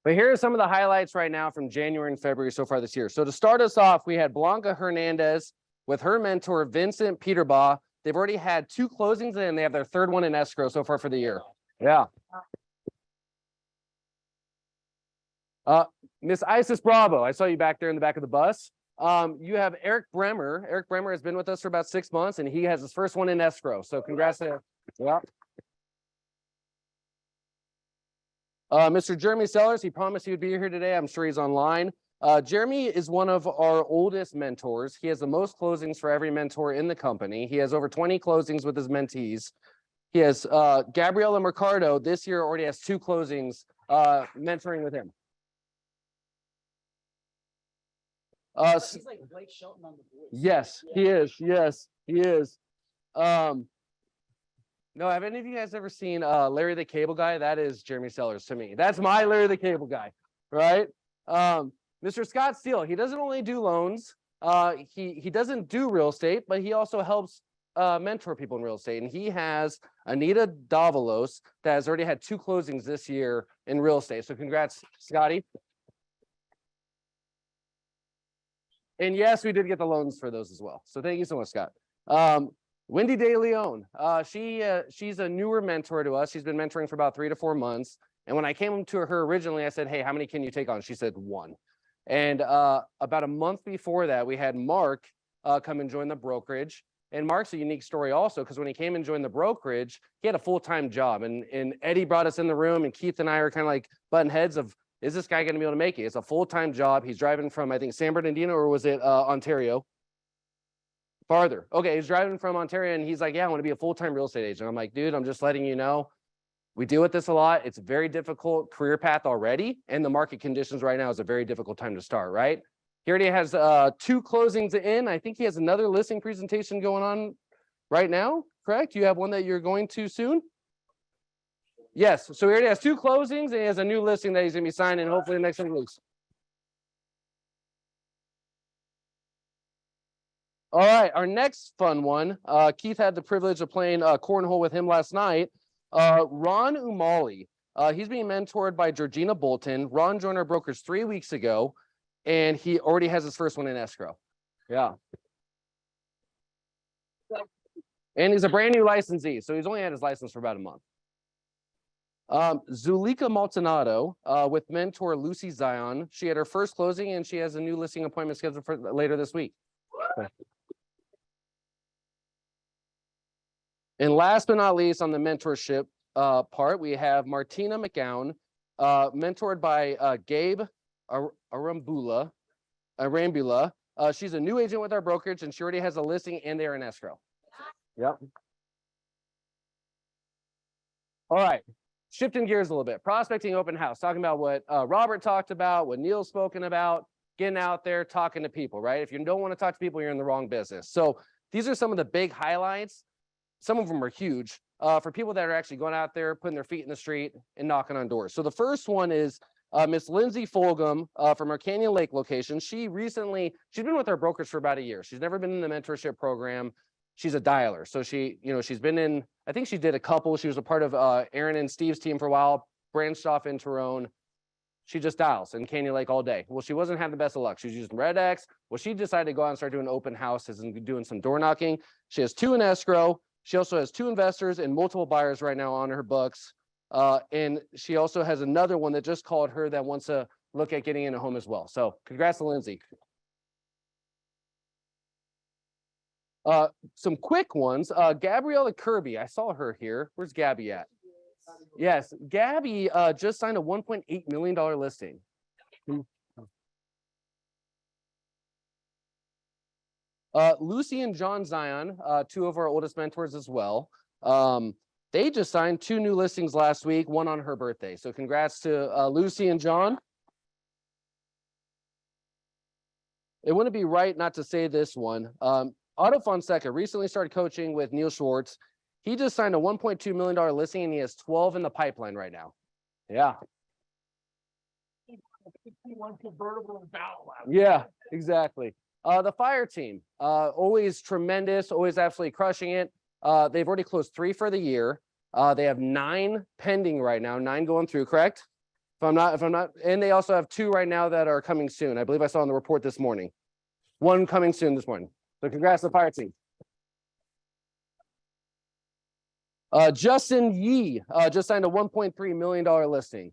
But here are some of the highlights right now from January and February so far this year. So to start us off, we had Blanca Hernandez with her mentor, Vincent Peterbaugh. They've already had 2 closings and they have their 3rd one in escrow so far for the year. Yeah. Miss Isis Bravo, I saw you back there in the back of the bus. You have Eric Bremer. Eric Bremer has been with us for about 6 months, and he has his first one in escrow. So congrats to him. Yeah. Mr. Jeremy Sellers, he promised he would be here today. I'm sure he's online. Jeremy is one of our oldest mentors. He has the most closings for every mentor in the company. He has over 20 closings with his mentees. He has Gabriela Mercado this year already has 2 closings mentoring with him. He's like Blake Shelton on The Voice. Yes, yeah. He is. Yes, he is. No, have any of you guys ever seen Larry the Cable Guy? That is Jeremy Sellers to me. That's my Larry the Cable Guy, right? Mr. Scott Steele, he doesn't only do loans. He doesn't do real estate, but he also helps mentor people in real estate. And he has Anita Davalos that has already had 2 closings this year in real estate. So congrats, Scotty. And yes, we did get the loans for those as well. So thank you so much, Scott. Wendy De Leon, she's a newer mentor to us. She's been mentoring for about 3 to 4 months. And when I came to her originally, I said, hey, how many can you take on? She said 1. And about a month before that, we had Mark come and join the brokerage. And Mark's a unique story also, because when he came and joined the brokerage, he had a full-time job. And Eddie brought us in the room, and Keith and I are kind of like button heads of, is this guy going to be able to make it? It's a full-time job. He's driving from, I think, San Bernardino, or was it Ontario? Farther. Okay, he's driving from Ontario, and he's like, yeah, I want to be a full-time real estate agent. I'm like, dude, I'm just letting you know, We deal with this a lot. It's a very difficult career path already, and the market conditions right now is a very difficult time to start, right? He already has 2 closings in. I think he has another listing presentation going on right now, correct? You have one that you're going to soon? Yes, so he already has 2 closings, and he has a new listing that he's gonna be signing hopefully in the next 7 weeks. All right, our next fun one. Keith had the privilege of playing cornhole with him last night. Ron Umali. He's being mentored by Georgina Bolton. Ron joined our brokers 3 weeks ago, and he already has his first one in escrow. Yeah. And he's a brand new licensee, so he's only had his license for about a month. Zulika Maltonado with mentor Lucy Zion. She had her first closing, and she has a new listing appointment scheduled for later this week. And last but not least, on the mentorship part, we have Martina McGowan, mentored by Gabe Arambula. She's a new agent with our brokerage, and she already has a listing, and they're in escrow. Yep. All right, shifting gears a little bit. Prospecting open house, talking about what Robert talked about, what Neil's spoken about, getting out there, talking to people, right? If you don't want to talk to people, you're in the wrong business. So these are some of the big highlights. Some of them are huge for people that are actually going out there, putting their feet in the street and knocking on doors. So the first one is Miss Lindsay Fulgham from our Canyon Lake location. She's been with our brokers for about a year. She's never been in the mentorship program. She's a dialer. So she's been in, I think she did a couple. She was a part of Aaron and Steve's team for a while, branched off into her own. She just dials in Canyon Lake all day. Well, she wasn't having the best of luck. She was using Red X. Well, she decided to go out and start doing open houses and doing some door knocking. She has 2 in escrow. She also has 2 investors and multiple buyers right now on her books. And she also has another one that just called her that wants to look at getting in a home as well. So congrats to Lindsay. Some quick ones. Gabriella Kirby, I saw her here. Where's Gabby at? Yes, Gabby just signed a $1.8 million listing. Lucy and John Zion, 2 of our oldest mentors as well. They just signed 2 new listings last week, one on her birthday. So congrats to Lucy and John. It wouldn't be right not to say this one. Otto Fonseca recently started coaching with Neil Schwartz. He just signed a $1.2 million listing, and he has 12 in the pipeline right now. Yeah. Yeah, exactly. The fire team, always tremendous, always absolutely crushing it. They've already closed 3 for the year. They have 9 pending right now, 9 going through, correct? If I'm not, and they also have 2 right now that are coming soon. I believe I saw in the report this morning. 1 coming soon this morning. So congrats to the fire team. Justin Yee just signed a $1.3 million listing.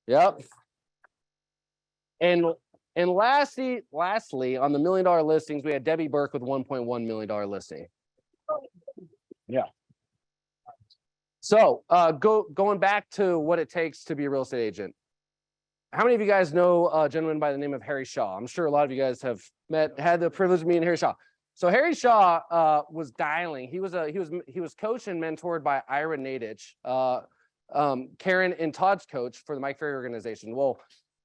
Yep. And lastly, on the $1 million listings, we had Debbie Burke with $1.1 million listing. Yeah. So going back to what it takes to be a real estate agent. How many of you guys know a gentleman by the name of Harry Shaw? I'm sure a lot of you guys have had the privilege of meeting Harry Shaw. So Harry Shaw was dialing. He was coached and mentored by Ira Nadich, Karen and Todd's coach for the Mike Ferry organization. Well,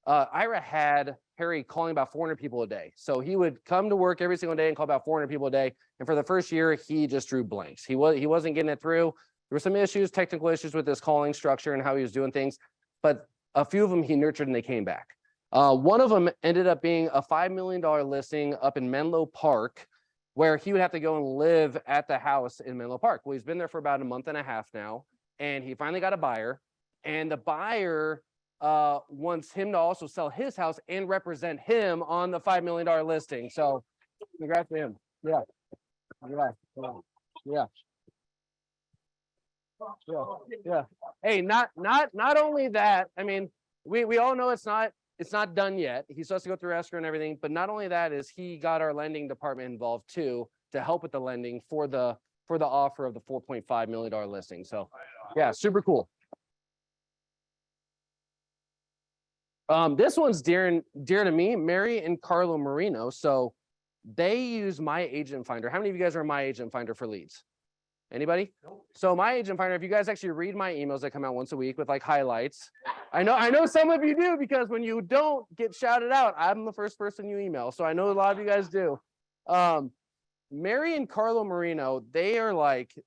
Ira had Harry calling about 400 people a day. So he would come to work every single day and call about 400 people a day. And for the first year, he just drew blanks. He wasn't getting it through. There were some issues, technical issues with his calling structure and how he was doing things, but a few of them he nurtured and they came back. One of them ended up being a $5 million listing up in Menlo Park, where he would have to go and live at the house in Menlo Park. Well, he's been there for about a month and a half now, and he finally got a buyer, and the buyer wants him to also sell his house and represent him on the $5 million listing. So congrats to him. Yeah. Yeah. Hey, not only that, I mean, we all know it's not done yet. He's supposed to go through escrow and everything, but not only that is he got our lending department involved too to help with the lending for the offer of the $4.5 million listing. So yeah, super cool. This one's dear to me, Mary and Carlo Marino. So they use My Agent Finder. How many of you guys are My Agent Finder for leads? Anybody? So my agent finder, if you guys actually read my emails that come out once a week with like highlights, I know some of you do, because when you don't get shouted out, I'm the first person you email. So I know a lot of you guys do. Mary and Carlo Marino, they are like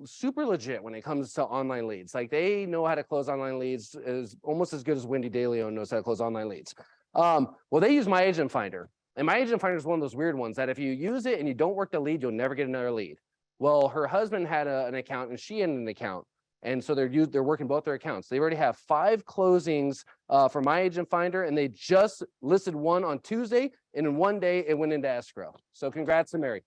super legit when it comes to online leads. Like they know how to close online leads is almost as good as Wendy DeLeon knows how to close online leads. Well, they use my agent finder, and my agent finder is one of those weird ones that if you use it and you don't work the lead, you'll never get another lead. Well, her husband had an account and she had an account. And so they're working both their accounts. They already have 5 closings for my agent finder, and they just listed one on Tuesday, and in one day it went into escrow. So congrats to Mary.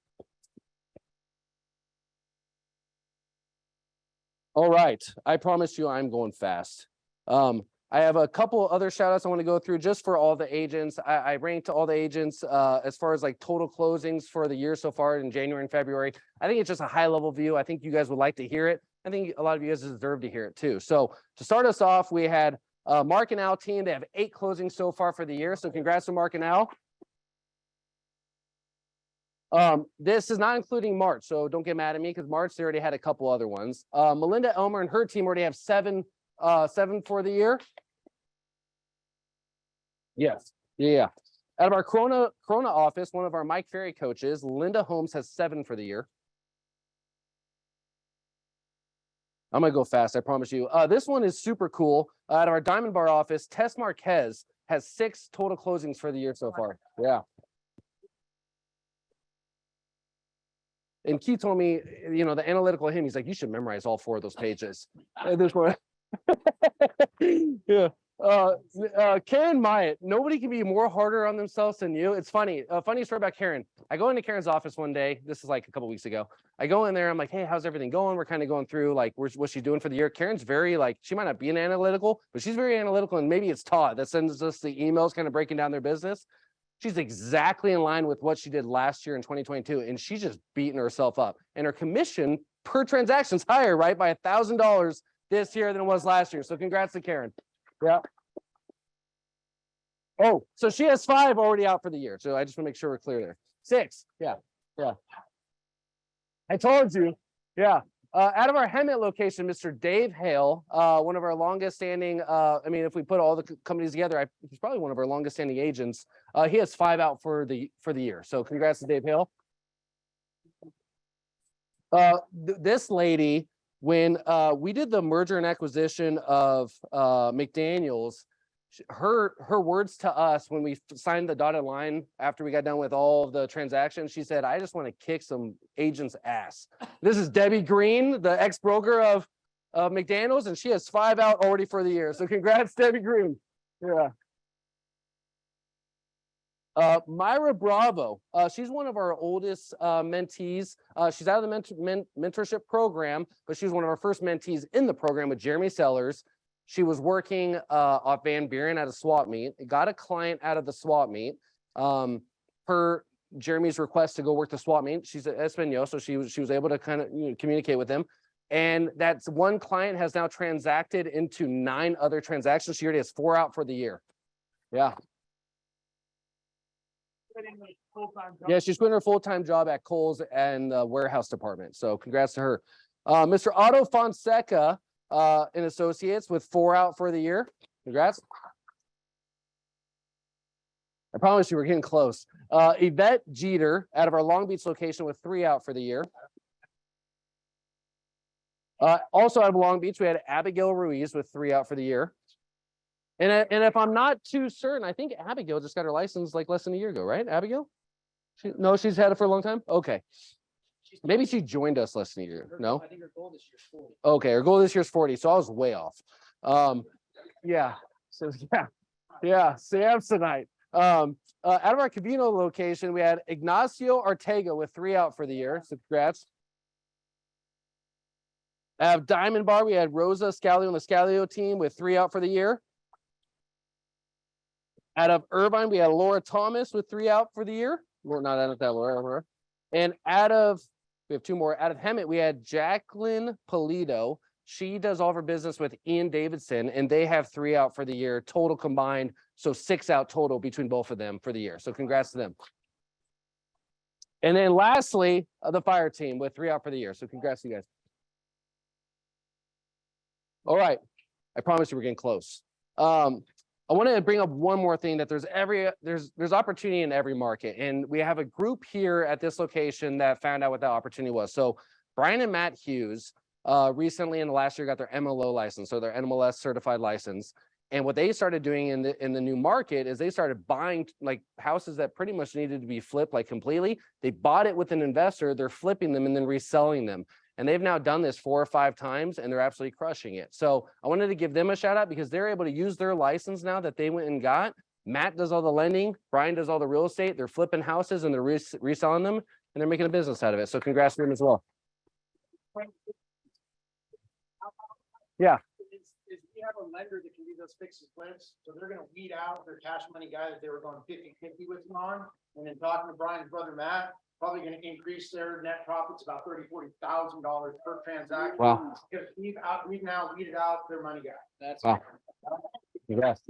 All right, I promise you I'm going fast. I have a couple other shout outs I want to go through just for all the agents. I ranked all the agents as far as like total closings for the year so far in January and February. I think it's just a high level view. I think you guys would like to hear it. I think a lot of you guys deserve to hear it too. So to start us off, we had Mark and Al team. They have 8 closings so far for the year. So congrats to Mark and Al. This is not including March, so don't get mad at me because March they already had a couple other ones. Melinda Elmer and her team already have 7 for the year. Yes. Yeah. Out of our Corona office, one of our Mike Ferry coaches, Linda Holmes, has 7 for the year. I'm gonna go fast, I promise you. This one is super cool. Out of our Diamond Bar office, Tess Marquez has 6 total closings for the year so far. Yeah. And Keith told me, you know, the analytical him, he's like, you should memorize all 4 of those pages. There's one. Yeah. Karen Myatt, nobody can be more harder on themselves than you. It's funny. Funny story about Karen. I go into Karen's office one day. This is like a couple weeks ago. I go in there. I'm like, hey, how's everything going? We're kind of going through like what she's doing for the year. Karen's very like, she might not be an analytical, but she's very analytical, and maybe it's Todd that sends us the emails kind of breaking down their business. She's exactly in line with what she did last year in 2022, and she's just beating herself up. And her commission per transaction is higher, right, by $1,000 this year than it was last year. So congrats to Karen. Yeah. Oh, so she has 5 already out for the year. So I just want to make sure we're clear there. 6. Yeah. Yeah. I told you. Yeah. Out of our Hemet location, Mr. Dave Hale, one of our longest standing, I mean, if we put all the companies together, he's probably one of our longest standing agents. He has 5 out for the year. So congrats to Dave Hale. This lady, when we did the merger and acquisition of McDaniels, her words to us when we signed the dotted line after we got done with all of the transactions, she said, I just want to kick some agents' ass. This is Debbie Green, the ex-broker of McDaniels, and she has 5 out already for the year. So congrats, Debbie Green. Yeah. Myra Bravo, she's one of our oldest mentees. She's out of the mentorship program, but she's one of our first mentees in the program with Jeremy Sellers. She was working off Van Buren at a swap meet, got a client out of the swap meet. Per Jeremy's request to go work the swap meet, she's at Espanol, so she was able to kind of communicate with him. And that's one client has now transacted into 9 other transactions. She already has 4 out for the year. Yeah. Yeah, she's quitting her full-time job at Kohl's and the warehouse department. So congrats to her. Mr. Otto Fonseca and Associates with 4 out for the year. Congrats. I promise you we're getting close. Yvette Jeter out of our Long Beach location with 3 out for the year. Also out of Long Beach, we had Abigail Ruiz with 3 out for the year. And if I'm not too certain, I think Abigail just got her license like less than a year ago, right? Abigail? No, she's had it for a long time? Okay. Maybe she joined us less than a year. No? I think her goal this year is 40. Okay, her goal this year is 40, so I was way off. Yeah. So yeah, Samsonite. Out of our Cavino location, we had Ignacio Ortega with 3 out for the year. So congrats. Out of Diamond Bar, we had Rosa Scalio on the Scalio team with 3 out for the year. Out of Irvine, we had Laura Thomas with 3 out for the year. Not out of that, Laura. And we have 2 more. Out of Hemet, we had Jacqueline Polito. She does all of her business with Ian Davidson, and they have 3 out for the year, total combined. So 6 out total between both of them for the year. So congrats to them. And then lastly, the fire team with 3 out for the year. So congrats to you guys. All right. I promise you we're getting close. I wanted to bring up one more thing that there's opportunity in every market. And we have a group here at this location that found out what that opportunity was. So Brian and Matt Hughes recently in the last year got their MLO license, so their MLS certified license. And what they started doing in the new market is they started buying like houses that pretty much needed to be flipped like completely. They bought it with an investor, they're flipping them and then reselling them. And they've now done this 4 or 5 times and they're absolutely crushing it. So I wanted to give them a shout out because they're able to use their license now that they went and got. Matt does all the lending, Brian does all the real estate, they're flipping houses and they're reselling them and they're making a business out of it. So congrats to them as well. Yeah. Is we have a lender that can do those fix and flips, so they're gonna weed out their cash money guy that they were going 50-50 with him on. And then talking to Brian's brother Matt, probably gonna increase their net profits about $30,000-$40,000 per transaction. Wow. Because we've now weeded out their money guy. That's Wow. Congrats.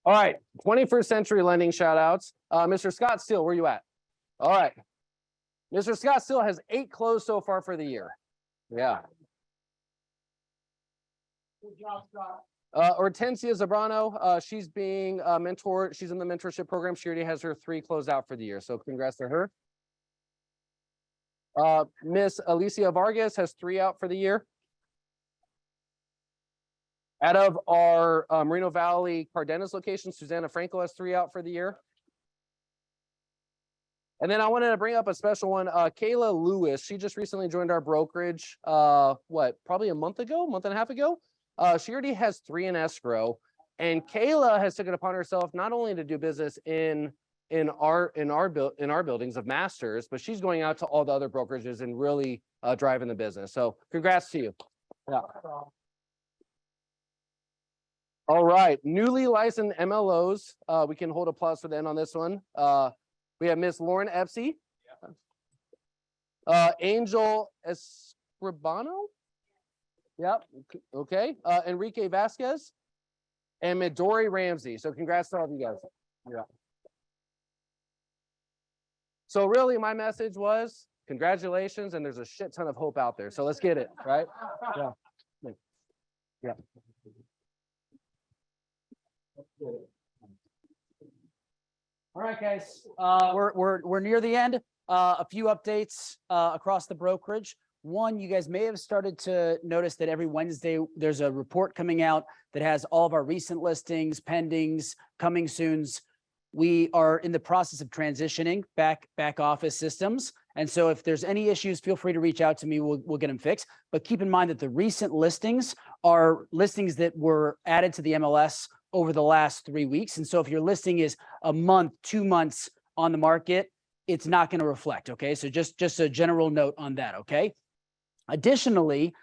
All right, 21st century lending shout outs. Mr. Scott Steele, where you at? All right. Mr. Scott Steele has 8 closed so far for the year. Yeah. Good job, Scott. Hortensia Zabrano, she's being mentored. She's in the mentorship program. She already has her 3 closed out for the year. So congrats to her. Miss Alicia Vargas has 3 out for the year. Out of our Moreno Valley Cardenas location, Susanna Franco has 3 out for the year. And then I wanted to bring up a special one, Kayla Lewis. She just recently joined our brokerage, probably a month and a half ago. She already has 3 in escrow, and Kayla has taken upon herself not only to do business in our buildings of Masters, but she's going out to all the other brokerages and really driving the business. So congrats to you. Yeah. All right, newly licensed MLOs. We can hold applause for them on this one. We have Miss Lauren Epsey, Angel Escribano. Yep. Okay. Enrique Vasquez and Midori Ramsey. So congrats to all of you guys. Yeah. So really my message was congratulations, and there's a shit ton of hope out there. So let's get it, right? Yeah. Yeah. All right, guys, we're near the end. A few updates across the brokerage. One, you guys may have started to notice that every Wednesday there's a report coming out that has all of our recent listings, pendings, coming soons. We are in the process of transitioning back office systems. And so if there's any issues, feel free to reach out to me. We'll get them fixed. But keep in mind that the recent listings are listings that were added to the MLS over the last 3 weeks. And so if your listing is a month, 2 months on the market, it's not going to reflect. Okay. So just a general note on that. Okay. Additionally,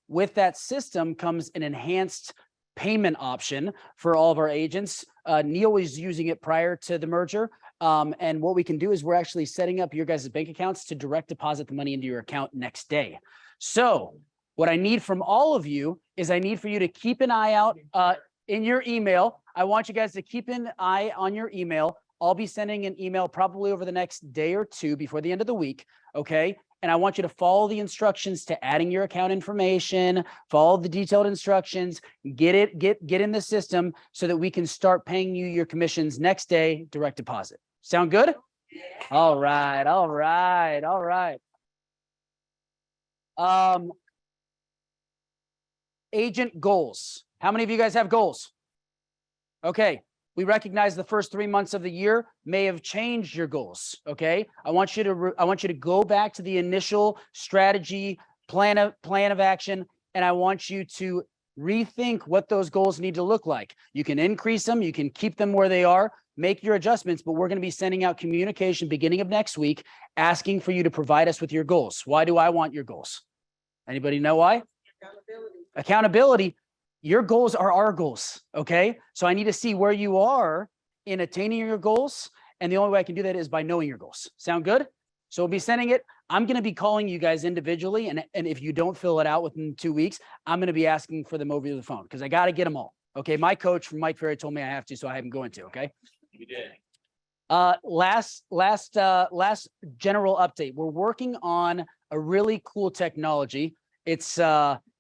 with that system comes an enhanced payment option for all of our agents. Neil was using it prior to the merger. And what we can do is we're actually setting up your guys' bank accounts to direct deposit the money into your account next day. So what I need from all of you is I need for you to keep an eye out in your email. I want you guys to keep an eye on your email. I'll be sending an email probably over the next day or 2 before the end of the week. Okay. And I want you to follow the instructions to adding your account information, follow the detailed instructions, get in the system so that we can start paying you your commissions next day, direct deposit. Sound good? All right. All right. All right. Agent goals. How many of you guys have goals? Okay. We recognize the first 3 months of the year may have changed your goals. Okay. I want you to go back to the initial strategy plan of action. And I want you to rethink what those goals need to look like. You can increase them. You can keep them where they are, make your adjustments, but we're going to be sending out communication beginning of next week, asking for you to provide us with your goals. Why do I want your goals? Anybody know why? Accountability. Your goals are our goals, okay? So I need to see where you are in attaining your goals, and the only way I can do that is by knowing your goals. Sound good? So we'll be sending it. I'm going to be calling you guys individually, and if you don't fill it out within 2 weeks, I'm going to be asking for them over the phone because I got to get them all, okay? My coach from Mike Ferry told me I have to, so I am going to, okay? You did. Last general update. We're working on a really cool technology. It's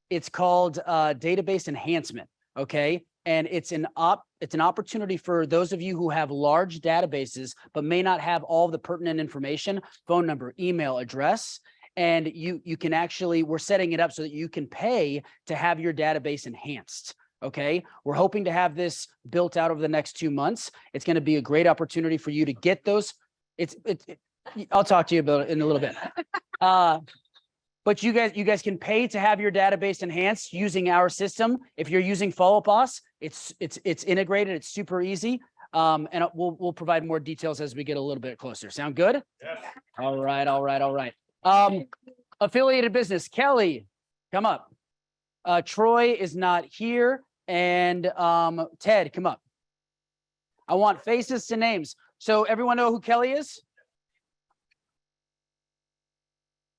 It's called database enhancement. Okay. And it's an opportunity for those of you who have large databases, but may not have all the pertinent information, phone number, email, address. And you can actually, we're setting it up so that you can pay to have your database enhanced. Okay. We're hoping to have this built out over the next 2 months. It's going to be a great opportunity for you to get those. I'll talk to you about it in a little bit. But you guys can pay to have your database enhanced using our system. If you're using Follow Boss, it's integrated. It's super easy. And we'll provide more details as we get a little bit closer. Sound good? Yes. All right. Affiliated business, Kelly, come up. Troy is not here, and Ted, come up. I want faces to names. So everyone know who Kelly is?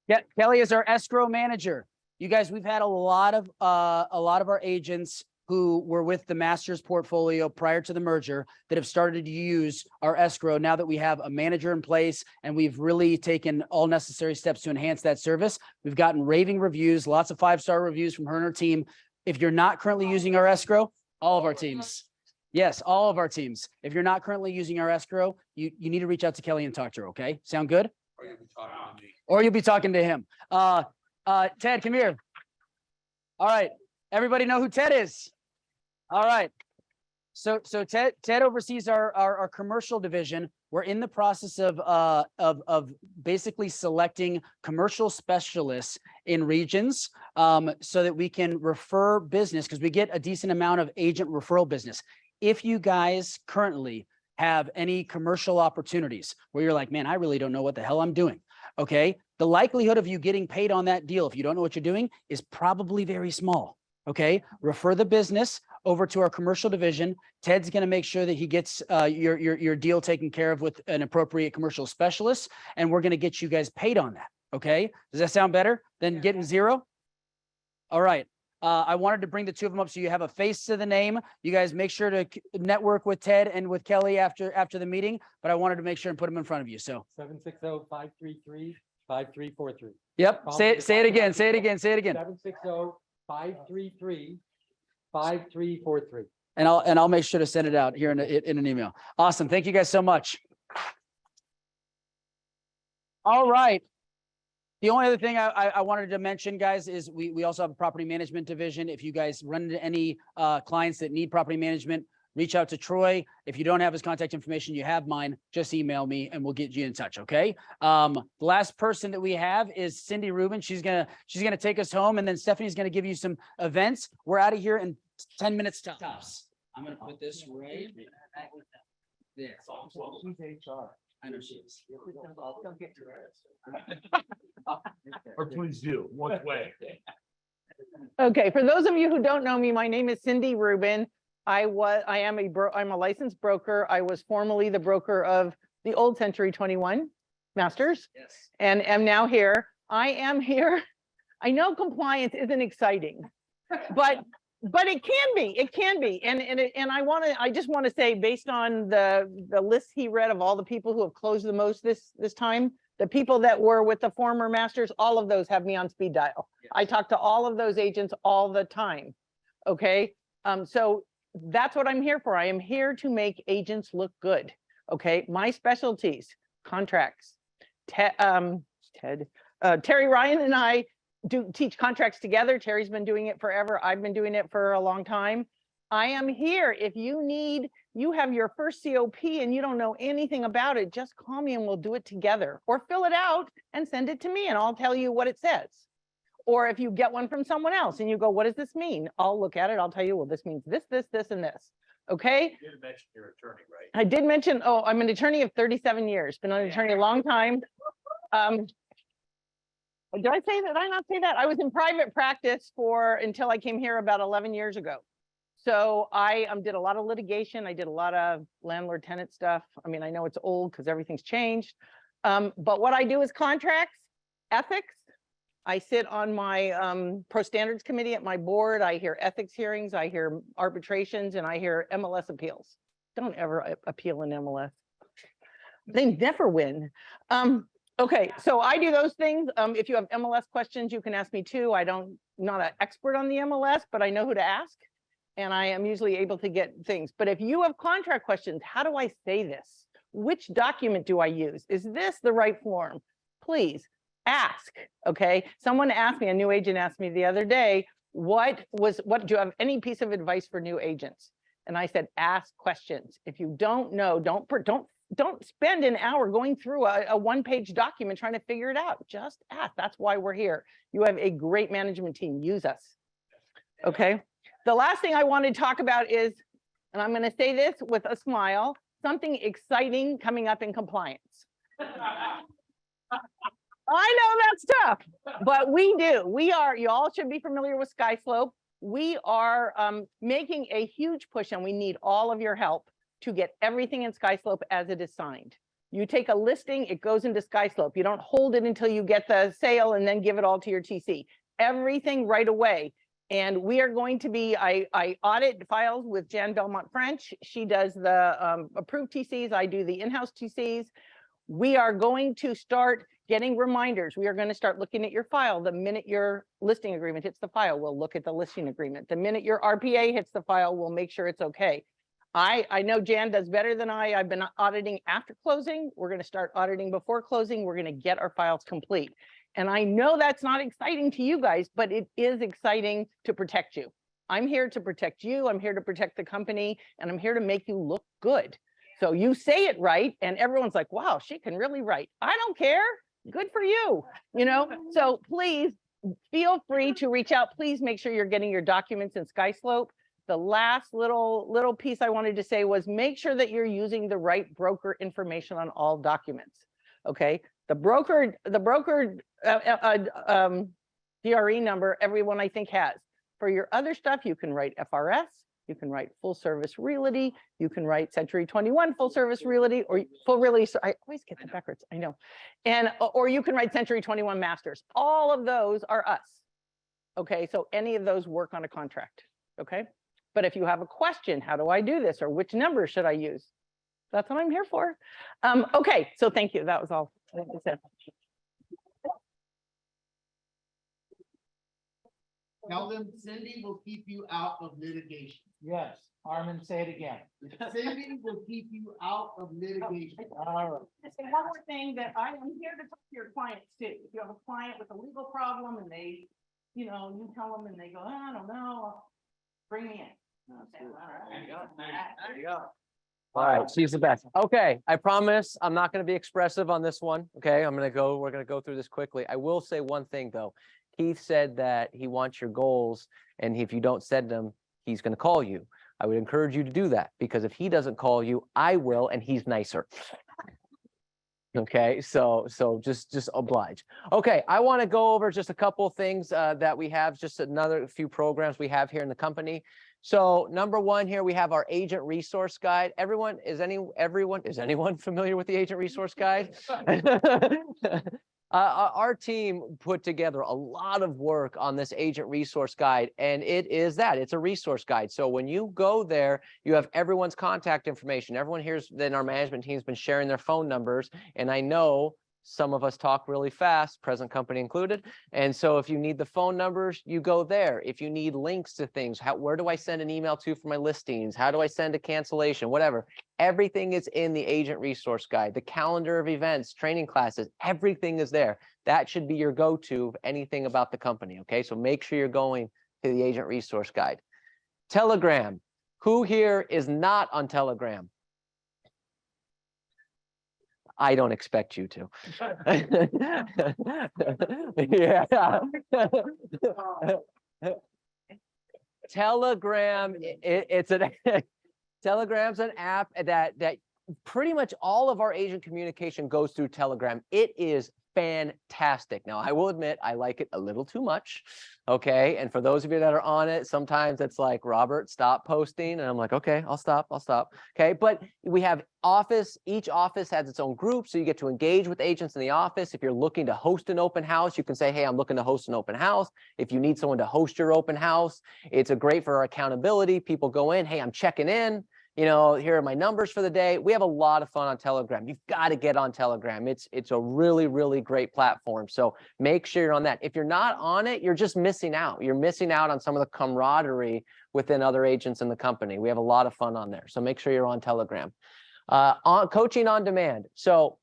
Yeah, Kelly is our escrow manager. You guys, we've had a lot of our agents who were with the Masters portfolio prior to the merger that have started to use our escrow now that we have a manager in place, and we've really taken all necessary steps to enhance that service. We've gotten raving reviews, lots of 5-star reviews from her and her team. If you're not currently using our escrow, all of our teams. Yes, all of our teams. If you're not currently using our escrow, you need to reach out to Kelly and talk to her, okay? Sound good? Or you'll be talking to him. Ted, come here. All right. Everybody know who Ted is? All right. So Ted oversees our commercial division. We're in the process of basically selecting commercial specialists in regions so that we can refer business, because we get a decent amount of agent referral business. If you guys currently have any commercial opportunities where you're like, man, I really don't know what the hell I'm doing. Okay. The likelihood of you getting paid on that deal, if you don't know what you're doing, is probably very small. Okay. Refer the business over to our commercial division. Ted's going to make sure that he gets your deal taken care of with an appropriate commercial specialist. And we're going to get you guys paid on that. Okay. Does that sound better than getting zero? All right. I wanted to bring the two of them up so you have a face to the name. You guys make sure to network with Ted and with Kelly after the meeting, but I wanted to make sure and put them in front of you. So 760-533-5343. Yep. Say it again. 760-533-5343. And I'll make sure to send it out here in an email. Awesome. Thank you guys so much. All right. The only other thing I wanted to mention, guys, is we also have a property management division. If you guys run into any clients that need property management, reach out to Troy. If you don't have his contact information, you have mine. Just email me and we'll get you in touch. Okay. The last person that we have is Cindy Rubin. She's gonna take us home, and then Stephanie's gonna give you some events. We're out of here in 10 minutes tops. I'm gonna put this right there. I know she is. Or please do, one way. Okay, for those of you who don't know me, my name is Cindy Rubin. I'm a licensed broker. I was formerly the broker of the old Century 21 Masters. Yes. And am now here. I am here. I know compliance isn't exciting, but it can be. And I just want to say, based on the list he read of all the people who have closed the most this time, the people that were with the former masters, all of those have me on speed dial. Yes. I talk to all of those agents all the time. Okay. So that's what I'm here for. I am here to make agents look good. Okay. My specialties, contracts. Terry Ryan and I teach contracts together. Terry's been doing it forever. I've been doing it for a long time. I am here. If you have your first COP and you don't know anything about it, just call me and we'll do it together, or fill it out and send it to me and I'll tell you what it says. Or if you get one from someone else and you go, what does this mean? I'll look at it. I'll tell you, well, this means this, and this. Okay. You did mention your attorney, right? I did mention, I'm an attorney of 37 years, been an attorney a long time. Did I say that? Did I not say that? I was in private practice until I came here about 11 years ago. So I did a lot of litigation. I did a lot of landlord tenant stuff. I mean, I know it's old because everything's changed. But what I do is contracts, ethics. I sit on my pro standards committee at my board. I hear ethics hearings. I hear arbitrations, and I hear MLS appeals. Don't ever appeal in MLS. They never win. Okay, so I do those things. If you have MLS questions, you can ask me too. Not an expert on the MLS, but I know who to ask. And I am usually able to get things. But if you have contract questions, how do I say this? Which document do I use? Is this the right form? Please ask, okay? Someone asked me, a new agent asked me the other day, what do you have any piece of advice for new agents? And I said, ask questions. If you don't know, don't spend an hour going through a one-page document trying to figure it out. Just ask. That's why we're here. You have a great management team. Use us. Okay. The last thing I want to talk about is, and I'm going to say this with a smile, something exciting coming up in compliance. I know that's tough, but we do. You all should be familiar with SkySlope. We are making a huge push, and we need all of your help to get everything in SkySlope as it is signed. You take a listing, it goes into SkySlope. You don't hold it until you get the sale and then give it all to your TC. Everything right away. And we are going to be, I audit files with Jan Belmont French. She does the approved TCs. I do the in-house TCs. We are going to start getting reminders. We are going to start looking at your file. The minute your listing agreement hits the file, we'll look at the listing agreement. The minute your RPA hits the file, we'll make sure it's okay. I know Jan does better than I. I've been auditing after closing. We're going to start auditing before closing. We're going to get our files complete. And I know that's not exciting to you guys, but it is exciting to protect you. I'm here to protect you. I'm here to protect the company, and I'm here to make you look good. So you say it right, and everyone's like, wow, she can really write. I don't care. Good for you. You know, so please feel free to reach out. Please make sure you're getting your documents in SkySlope. The last little piece I wanted to say was make sure that you're using the right broker information on all documents. Okay, the broker DRE number everyone I think has. For your other stuff, you can write FRS, you can write full service realty, you can write Century 21 full service realty, or full realty. I always get that backwards, I know. And or you can write Century 21 masters. All of those are us. Okay, so any of those work on a contract. Okay. But if you have a question, how do I do this? Or which number should I use? That's what I'm here for. Okay, so thank you. That was all. Tell them Cindy will keep you out of litigation. Yes, Armin, say it again. Cindy will keep you out of litigation. All right. Just say one more thing, that I am here to talk to your clients too. If you have a client with a legal problem and they, you tell them and they go, I don't know, bring me in. There you go. All right, she's the best. Okay, I promise I'm not going to be expressive on this one. Okay, we're going to go through this quickly. I will say one thing though. Keith said that he wants your goals, and if you don't send them, he's going to call you. I would encourage you to do that, because if he doesn't call you, I will, and he's nicer. Okay, so just oblige. Okay, I want to go over just a couple of things that we have, just another few programs we have here in the company. So number one here, we have our agent resource guide. Is anyone familiar with the agent resource guide? Our team put together a lot of work on this agent resource guide, and it's a resource guide. So when you go there, you have everyone's contact information. Everyone here's in our management team has been sharing their phone numbers, and I know some of us talk really fast, present company included. And so if you need the phone numbers, you go there. If you need links to things, where do I send an email to for my listings? How do I send a cancellation? Whatever. Everything is in the agent resource guide. The calendar of events, training classes, everything is there. That should be your go-to of anything about the company. Okay, so make sure you're going to the agent resource guide. Telegram. Who here is not on Telegram? I don't expect you to. Yeah. Telegram, Telegram's an app that pretty much all of our agent communication goes through Telegram. It is fantastic. Now, I will admit, I like it a little too much. Okay. And for those of you that are on it, sometimes it's like, Robert, stop posting. And I'm like, okay, I'll stop. Okay. But we have each office has its own group. So you get to engage with agents in the office. If you're looking to host an open house, you can say, hey, I'm looking to host an open house. If you need someone to host your open house, it's great for our accountability. People go in, hey, I'm checking in. here are my numbers for the day. We have a lot of fun on Telegram. You've got to get on Telegram. It's a really, really great platform. So make sure you're on that. If you're not on it, you're just missing out. You're missing out on some of the camaraderie within other agents in the company. We have a lot of fun on there. So make sure you're on Telegram. On coaching on demand. So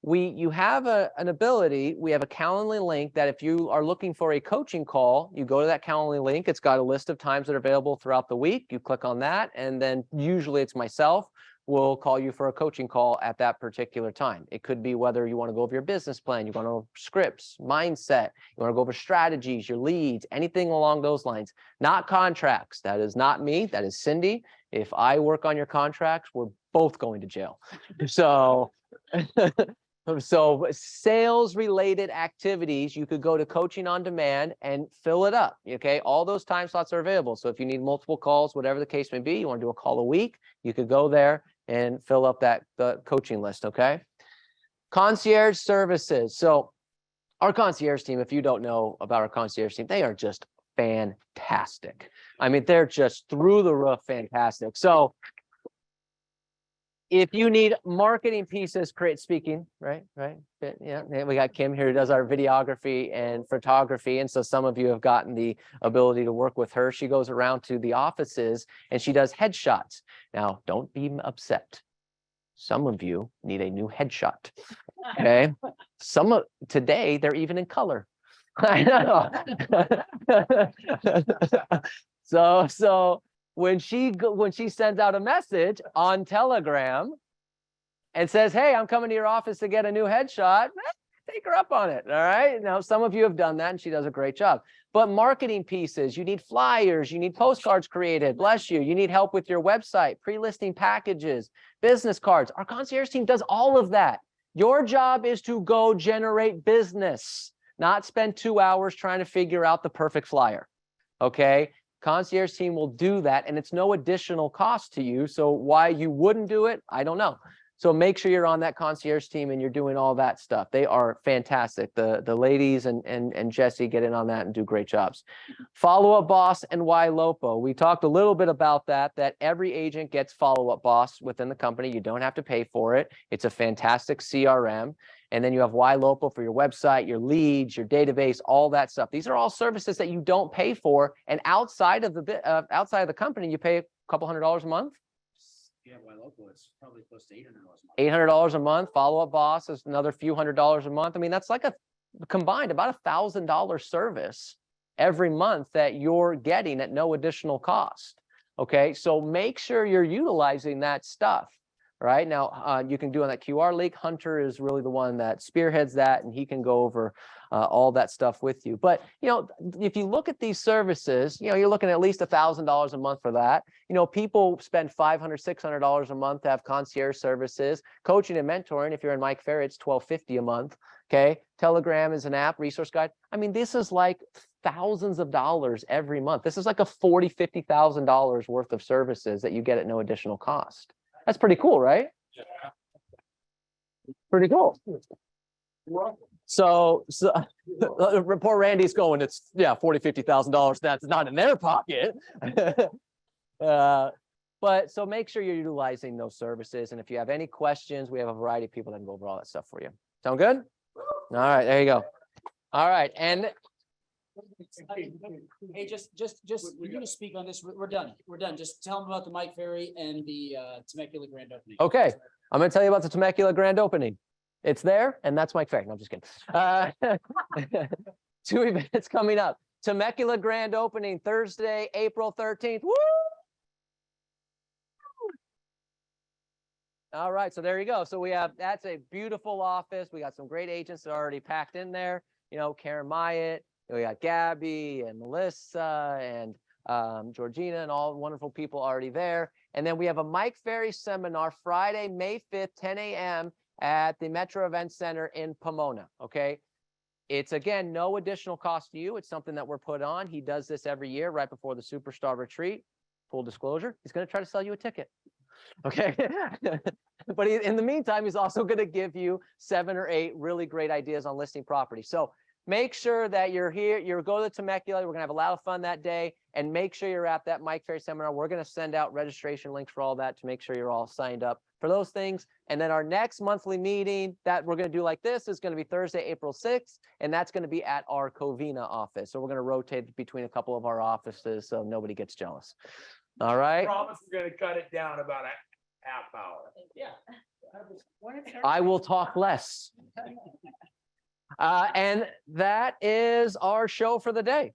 you have an ability, we have a Calendly link that if you are looking for a coaching call, you go to that Calendly link. It's got a list of times that are available throughout the week. You click on that, and then usually it's myself will call you for a coaching call at that particular time. It could be whether you want to go over your business plan, you want to go over scripts, mindset, you want to go over strategies, your leads, anything along those lines. Not contracts. That is not me. That is Cindy. If I work on your contracts, we're both going to jail. So so sales related activities, you could go to coaching on demand and fill it up. Okay. All those time slots are available. So if you need multiple calls, whatever the case may be, you want to do a call a week, you could go there and fill up the coaching list. Okay. Concierge services. So our concierge team, if you don't know about our concierge team, they are just fantastic. I mean, they're just through the roof fantastic. So if you need marketing pieces, create speaking, right? Yeah, we got Kim here who does our videography and photography. And so some of you have gotten the ability to work with her. She goes around to the offices and she does headshots. Now, don't be upset. Some of you need a new headshot, okay? Today, they're even in color. I know. So when she sends out a message on Telegram and says, hey, I'm coming to your office to get a new headshot, take her up on it. All right. Now, some of you have done that and she does a great job. But marketing pieces, you need flyers, you need postcards created. Bless you. You need help with your website, pre-listing packages, business cards. Our concierge team does all of that. Your job is to go generate business, not spend 2 hours trying to figure out the perfect flyer. Okay. Concierge team will do that, and it's no additional cost to you. So why you wouldn't do it, I don't know. So make sure you're on that concierge team and you're doing all that stuff. They are fantastic. The ladies and Jesse get in on that and do great jobs. Follow-up Boss and YLOPO. We talked a little bit about that every agent gets Follow-up Boss within the company. You don't have to pay for it. It's a fantastic CRM. And then you have YLOPO for your website, your leads, your database, all that stuff. These are all services that you don't pay for. And outside of the company, you pay a couple $100 a month. Yeah, YLOPO, it's probably close to $800 a month. $800 a month. Follow-Up Boss is another few $100s a month. I mean, that's like a combined about $1,000 service every month that you're getting at no additional cost. Okay, so make sure you're utilizing that stuff. Right now, you can do on that QR link. Hunter is really the one that spearheads that, and he can go over all that stuff with you. But if you look at these services, you're looking at least $1,000 a month for that. People spend $500, $600 a month to have concierge services. Coaching and mentoring, if you're in Mike Ferry, it's $1,250 a month. Okay, Telegram is an app, resource guide. I mean, this is like thousands of dollars every month. This is like a $40,000, $50,000 worth of services that you get at no additional cost. That's pretty cool, right? Yeah. Pretty cool. So poor Randy's going, it's $40,000, $50,000. That's not in their pocket. But so make sure you're utilizing those services. And if you have any questions, we have a variety of people that can go over all that stuff for you. Sound good? All right, there you go. All right. And hey, just you're gonna speak on this. We're done. We're done. Just tell them about the Mike Ferry and the Temecula grand opening. Okay, I'm gonna tell you about the Temecula grand opening. It's there, and that's Mike Ferry. No, I'm just kidding. 2 events coming up. Temecula grand opening Thursday, April 13th. Woo! All right, so there you go. So that's a beautiful office. We got some great agents that are already packed in there. Karen Myatt. We got Gabby and Melissa and Georgina and all wonderful people already there. And then we have a Mike Ferry seminar Friday, May 5th, 10 a.m. at the Metro Event Center in Pomona. Okay. It's again, no additional cost to you. It's something that we're put on. He does this every year right before the Superstar Retreat. Full disclosure, he's going to try to sell you a ticket. Okay. But in the meantime, he's also going to give you 7 or 8 really great ideas on listing property. So make sure that you're here, you go to the Temecula. We're gonna have a lot of fun that day, and make sure you're at that Mike Ferry seminar. We're gonna send out registration links for all that to make sure you're all signed up for those things. And then our next monthly meeting that we're gonna do like this is gonna be Thursday, April 6th, and that's gonna be at our Covina office. So we're gonna rotate between a couple of our offices so nobody gets jealous. All right. Promise we're gonna cut it down about a half hour. I will talk less. And that is our show for the day.